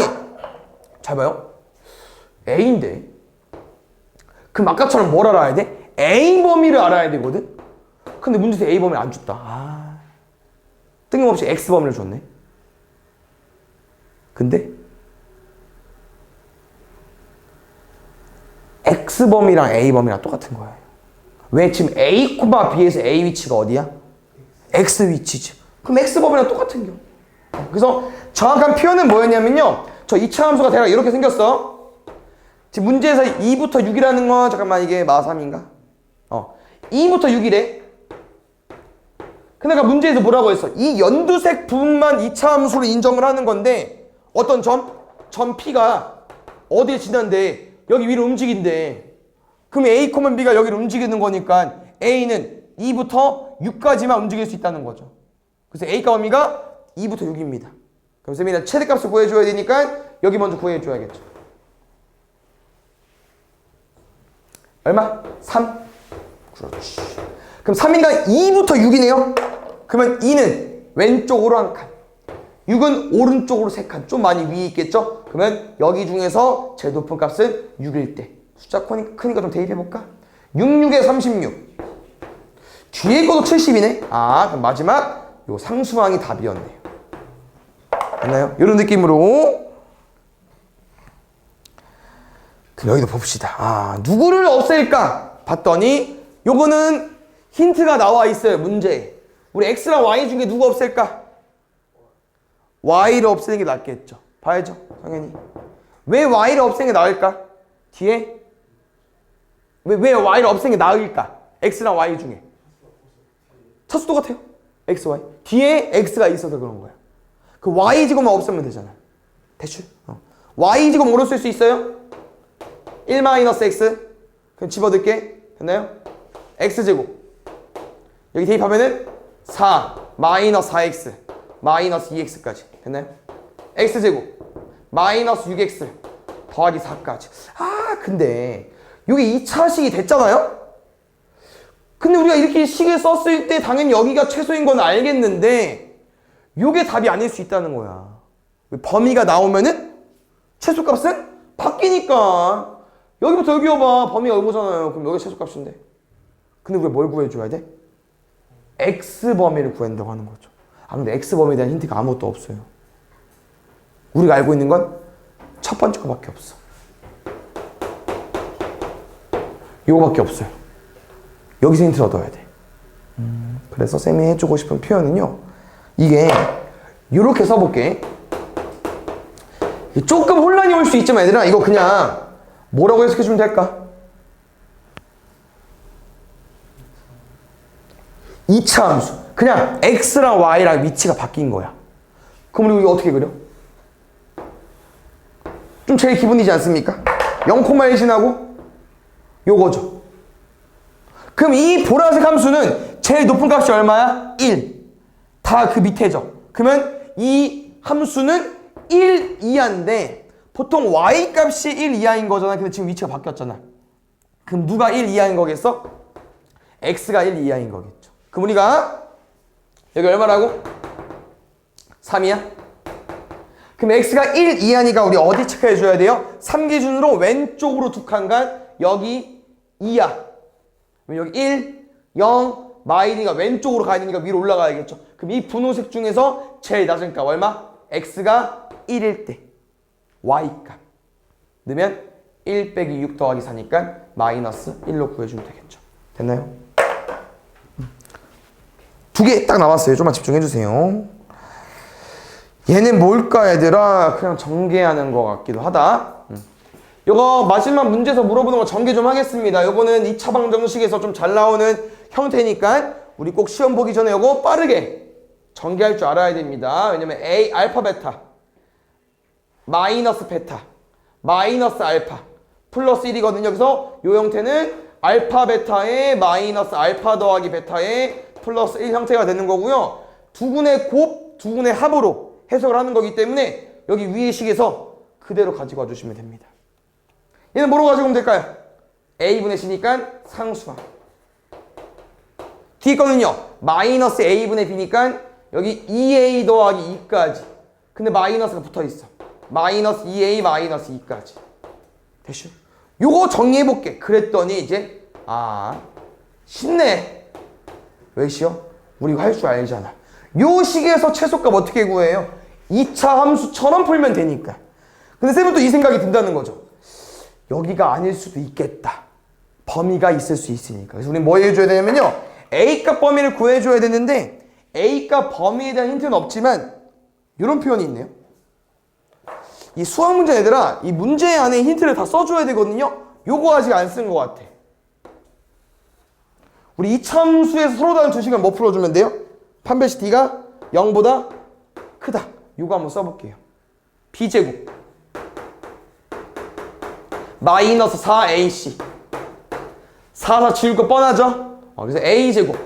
잘 봐요. A인데 그럼 아까처럼 뭘 알아야 돼? A 범위를 알아야 되거든? 근데 문제에서 A 범위를 안 줬다. 뜬금없이 X 범위를 줬네. 근데 X 범위랑 A 범위랑 똑같은 거예요. 왜? 지금 A, B에서 A 위치가 어디야? X 위치지. 그럼 X 범위랑 똑같은 경우. 그래서 정확한 표현은 뭐였냐면요. 저 2차 함수가 대략 이렇게 생겼어. 지금 문제에서 2부터 6이라는 건 잠깐만 이게 마3인가? 2부터 6이래. 근데 아까 문제에서 뭐라고 했어? 이 연두색 부분만 2차 함수로 인정을 하는 건데 어떤 점? 점 P가 어디에 지난데 여기 위로 움직인대. 그럼 A, B가 여기를 움직이는 거니까 A는 2부터 6까지만 움직일 수 있다는 거죠. 그래서 A가 범위가 2부터 6입니다. 그럼 쌤이 최대값을 구해줘야 되니까 여기 먼저 구해줘야겠죠. 얼마? 3? 그렇지. 그럼 3이니까 2부터 6이네요. 그러면 2는 왼쪽으로 한 칸, 6은 오른쪽으로 3칸. 좀 많이 위에 있겠죠? 그러면 여기 중에서 제일 높은 값은 6일 때. 숫자 크니까 좀 대입해볼까? 6, 6에 36. 뒤에 것도 70이네? 그럼 마지막 요 상수항이 답이었네요. 됐나요? 이런 느낌으로. 그럼 여기도 봅시다. 누구를 없앨까? 봤더니 요거는 힌트가 나와 있어요. 문제에. 우리 X랑 Y 중에 누구 없앨까? Y를 없애는 게 낫겠죠. 봐야죠. 당연히. 왜 Y를 없애는 게 나을까? 뒤에? 왜 Y를 없애는 게 나을까? X랑 Y 중에. 차수 똑같아요. X, Y. 뒤에 X가 있어서 그런 거야. 그 Y제곱만 없애면 되잖아. 대출. Y제곱 뭐로 쓸 수 있어요? 1-X. 그럼 집어넣을게. 됐나요? X제곱. 여기 대입하면은 4 마이너스 4X 마이너스 2X까지. 됐나요? X제곱 마이너스 6X 더하기 4까지. 근데 이게 2차식이 됐잖아요? 근데 우리가 이렇게 식을 썼을 때 당연히 여기가 최소인 건 알겠는데 이게 답이 아닐 수 있다는 거야. 범위가 나오면은 최소값은 바뀌니까. 여기부터 여기 와봐. 범위가 이거잖아요. 그럼 여기가 최소값인데. 근데 우리가 뭘 구해줘야 돼? X 범위를 구한다고 하는 거죠. 근데 X 범위에 대한 힌트가 아무것도 없어요. 우리가 알고 있는 건 첫 번째 거밖에 없어. 이거밖에 없어요. 여기서 힌트를 얻어야 돼. 그래서 쌤이 해주고 싶은 표현은요. 이게 이렇게 써볼게. 조금 혼란이 올 수 있지만 얘들아 이거 그냥 뭐라고 해석해주면 될까? 2차 함수. 그냥 x랑 y랑 위치가 바뀐 거야. 그럼 우리 이거 어떻게 그려? 좀 제일 기본이지 않습니까? 0,1진하고 요거죠. 그럼 이 보라색 함수는 제일 높은 값이 얼마야? 1. 다 그 밑에죠. 그러면 이 함수는 1 이하인데 보통 y 값이 1 이하인 거잖아. 근데 지금 위치가 바뀌었잖아. 그럼 누가 1 이하인 거겠어? x가 1 이하인 거겠죠. 그럼 우리가 여기 얼마라고? 3이야? 그럼 x가 1 이하니까 우리 어디 체크해 줘야 돼요? 3 기준으로 왼쪽으로 두 칸간 여기 2야. 그럼 여기 1, 0, 마이너가 왼쪽으로 가야 되니까 위로 올라가야겠죠. 그럼 이 분호색 중에서 제일 낮은 값 얼마? x가 1일 때 y값 넣으면 1 빼기 6 더하기 4니까 마이너스 1로 구해주면 되겠죠. 됐나요? 두 개 딱 남았어요. 좀만 집중해주세요. 얘는 뭘까 얘들아? 그냥 전개하는 것 같기도 하다. 요거 마지막 문제에서 물어보는 거 전개 좀 하겠습니다. 요거는 2차 방정식에서 좀 잘 나오는 형태니까 우리 꼭 시험 보기 전에 요거 빠르게 전개할 줄 알아야 됩니다. 왜냐면 A 알파 베타 마이너스 베타 마이너스 알파 플러스 1이거든요. 그래서 요 형태는 알파 베타의 마이너스 알파 더하기 베타의 플러스 1 형태가 되는 거고요. 두 군의 곱, 두 군의 합으로 해석을 하는 거기 때문에 여기 위의 식에서 그대로 가지고 와주시면 됩니다. 얘는 뭐로 가지고 오면 될까요? a분의 c니까 상수항. 뒤에 거는요. 마이너스 a분의 b니까 여기 2a 더하기 2까지. 근데 마이너스가 붙어있어. 마이너스 2a 마이너스 2까지. 됐죠? 요거 정리해볼게. 그랬더니 이제 쉽네. 왜 쉬워? 우리 이거 할 줄 알잖아. 요 식에서 최소값 어떻게 구해요? 2차 함수처럼 풀면 되니까. 근데 쌤은 또 이 생각이 든다는 거죠. 여기가 아닐 수도 있겠다. 범위가 있을 수 있으니까. 그래서 우리 뭐 해줘야 되냐면요. A값 범위를 구해줘야 되는데 A값 범위에 대한 힌트는 없지만 이런 표현이 있네요. 이 수학 문제 얘들아 이 문제 안에 힌트를 다 써줘야 되거든요. 요거 아직 안 쓴 것 같아. 우리 2차 함수에서 서로 다른 두 식을 뭐 풀어주면 돼요? 판별식 D가 0보다 크다. 요거 한번 써볼게요. B제곱 마이너스 4AC 4 지울 거 뻔하죠? 그래서 A제곱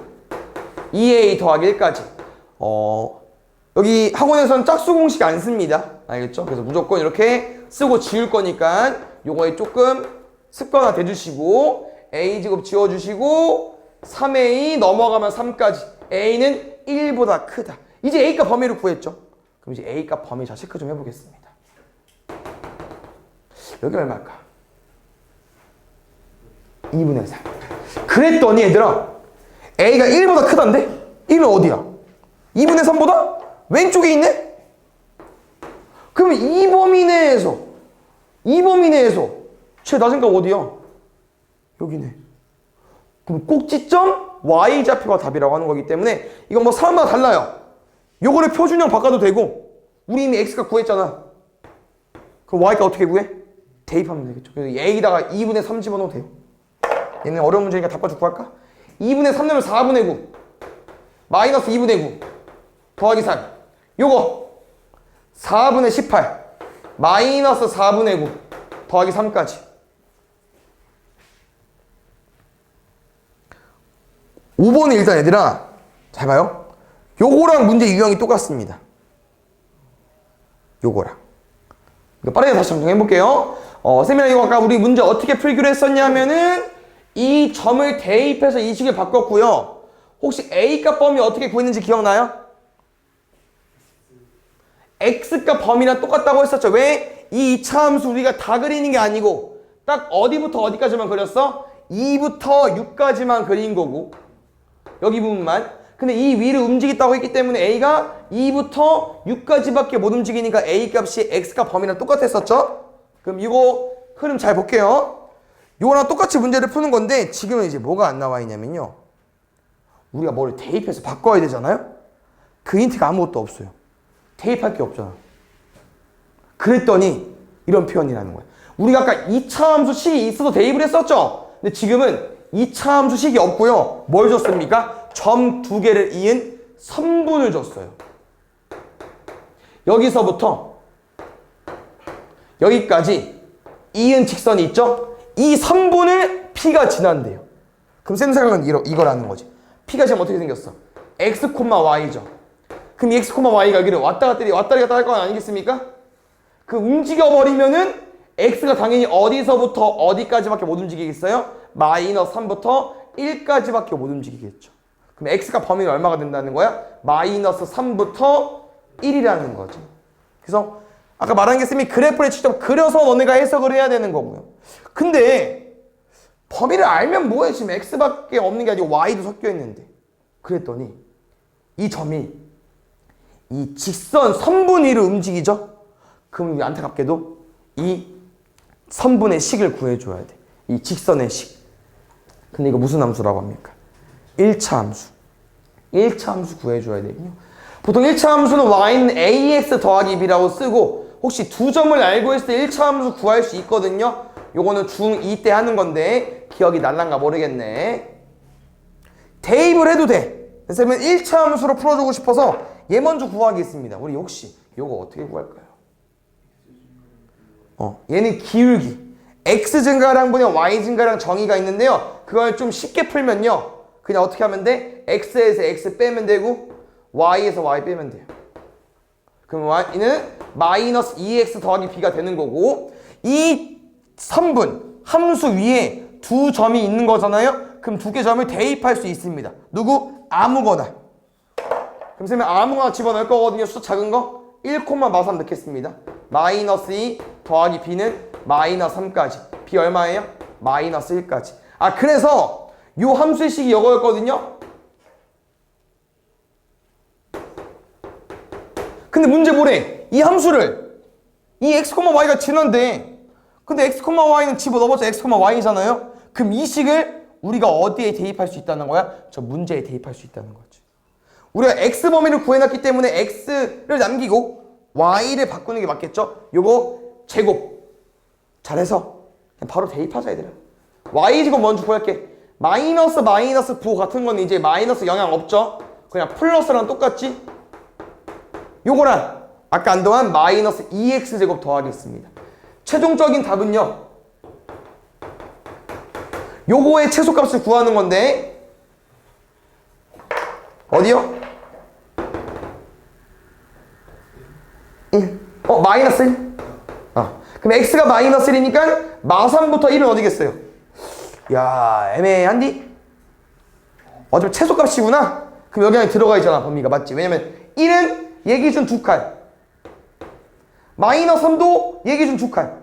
2A 더하기 1까지 여기 학원에서는 짝수 공식 안 씁니다. 알겠죠? 그래서 무조건 이렇게 쓰고 지울 거니까 요거에 조금 습관화 대주시고 A제곱 지워주시고 3A 넘어가면 3까지 A는 1보다 크다. 이제 A값 범위를 구했죠? 그럼 이제 A값 범위 자 체크 좀 해보겠습니다. 여기 얼마일까? 2분의 3. 그랬더니 얘들아 A가 1보다 크단데? 1은 어디야? 2분의 3보다? 왼쪽에 있네? 그러면 이 범위 내에서 제일 낮은 값 어디야? 여기네. 그럼 꼭지점 Y좌표가 답이라고 하는 거기 때문에 이건 뭐 사람마다 달라요. 요거를 표준형 바꿔도 되고 우리 이미 X값 구했잖아. 그럼 Y값 어떻게 구해? 대입하면 되겠죠. 그래서 A에다가 2분의 3 집어넣어도 돼요. 얘는 어려운 문제니까 답 가지고 할까? 2분의 3 넣으면 4분의 9 마이너스 2분의 9 더하기 3 요거 4분의 18 마이너스 4분의 9 더하기 3까지 5번은 일단 얘들아 잘 봐요. 요거랑 문제 유형이 똑같습니다. 요거랑 이거 빠르게 다시 정리해볼게요. 쌤이랑 이거 아까 우리 문제 어떻게 풀기로 했었냐면은 이 점을 대입해서 이 식을 바꿨고요. 혹시 A값 범위 어떻게 구했는지 기억나요? X값 범위랑 똑같다고 했었죠. 왜? 이 2차 함수 우리가 다 그리는 게 아니고 딱 어디부터 어디까지만 그렸어? 2부터 6까지만 그린 거고 여기 부분만. 근데 이 위를 움직였다고 했기 때문에 A가 2부터 6까지밖에 못 움직이니까 A값이 X값 범위랑 똑같았었죠? 그럼 이거 흐름 잘 볼게요. 이거랑 똑같이 문제를 푸는 건데 지금은 이제 뭐가 안 나와 있냐면요. 우리가 뭐를 대입해서 바꿔야 되잖아요? 그 힌트가 아무것도 없어요. 대입할 게 없잖아. 그랬더니 이런 표현이라는 거야. 우리가 아까 2차 함수식이 있어서 대입을 했었죠? 근데 지금은 2차 함수식이 없고요. 뭘 줬습니까? 점 두 개를 이은 선분을 줬어요. 여기서부터 여기까지 이은 직선이 있죠? 이 선분을 P가 지난대요. 그럼 쌤 생각은 이거라는 거지. P가 지금 어떻게 생겼어? X, Y죠. 그럼 이 X, Y가 여기를 왔다 갔다 할 거 아니겠습니까? 그 움직여버리면은 X가 당연히 어디서부터 어디까지밖에 못 움직이겠어요? 마이너스 3부터 1까지밖에 못 움직이겠죠. 그럼 X가 범위가 얼마가 된다는 거야? 마이너스 3부터 1이라는 거지. 그래서 아까 말한 게 쌤이 그래프를 직접 그려서 너네가 해석을 해야 되는 거고요. 근데 범위를 알면 뭐해? 지금 X밖에 없는 게 아니고 Y도 섞여 있는데. 그랬더니 이 점이 이 직선 선분 위로 움직이죠? 그럼 안타깝게도 이 선분의 식을 구해줘야 돼. 이 직선의 식. 근데 이거 무슨 함수라고 합니까? 1차 함수. 1차 함수 구해줘야 되군요. 보통 1차 함수는 y는 ax 더하기 b라고 쓰고 혹시 두 점을 알고 있을 때 1차 함수 구할 수 있거든요. 요거는 중2 때 하는 건데 기억이 날란가 모르겠네. 대입을 해도 돼. 선생님은 1차 함수로 풀어주고 싶어서 얘 먼저 구하겠습니다. 우리 혹시 요거 어떻게 구할까요? 얘는 기울기. x 증가량분의 y 증가량 정의가 있는데요. 그걸 좀 쉽게 풀면요. 그냥 어떻게 하면 돼? x에서 x 빼면 되고 y에서 y 빼면 돼요. 그럼 y는 마이너스 2x 더하기 b가 되는 거고 이 선분, 함수 위에 두 점이 있는 거잖아요. 그럼 두 개 점을 대입할 수 있습니다. 누구? 아무거나. 그럼 선생님 아무거나 집어넣을 거거든요. 숫자 작은 거 1,43 넣겠습니다. 마이너스 2 더하기 b는 마이너스 3까지. b 얼마예요? 마이너스 1까지. 아 그래서 요 함수의 식이 이거였거든요. 근데 문제 뭐래? 이 함수를 이 x, y가 지난데 근데 x, y는 집어넣어봤자 x, y잖아요. 그럼 이 식을 우리가 어디에 대입할 수 있다는 거야? 저 문제에 대입할 수 있다는 거지. 우리가 x 범위를 구해놨기 때문에 x를 남기고 y를 바꾸는 게 맞겠죠? 요거 제곱 잘해서 그냥 바로 대입하자 얘들아. y제곱 먼저 구할게. 마이너스 부호 같은 건 이제 마이너스 영향 없죠? 그냥 플러스랑 똑같지? 요거랑 아까 한동안 마이너스 2x제곱 더하겠습니다. 최종적인 답은요. 요거의 최소값을 구하는 건데 어디요? 1. 마이너스 1? 그럼 x가 마이너스 1이니까 마3부터 1은 어디겠어요? 야 애매한디? 어차피 최소값이구나? 그럼 여기 안에 들어가 있잖아 범위가 맞지? 왜냐면 1은 얘 기준 2칸 마이너스 3도 얘 기준 2칸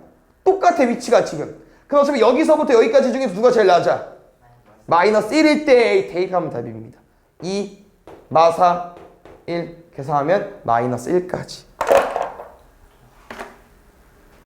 똑같아 위치가 지금. 그럼 어차피 여기서부터 여기까지 중에서 누가 제일 낮아? 마이너스 1일 때 대입하면 답입니다. 2 마사 1 계산하면 마이너스 1까지.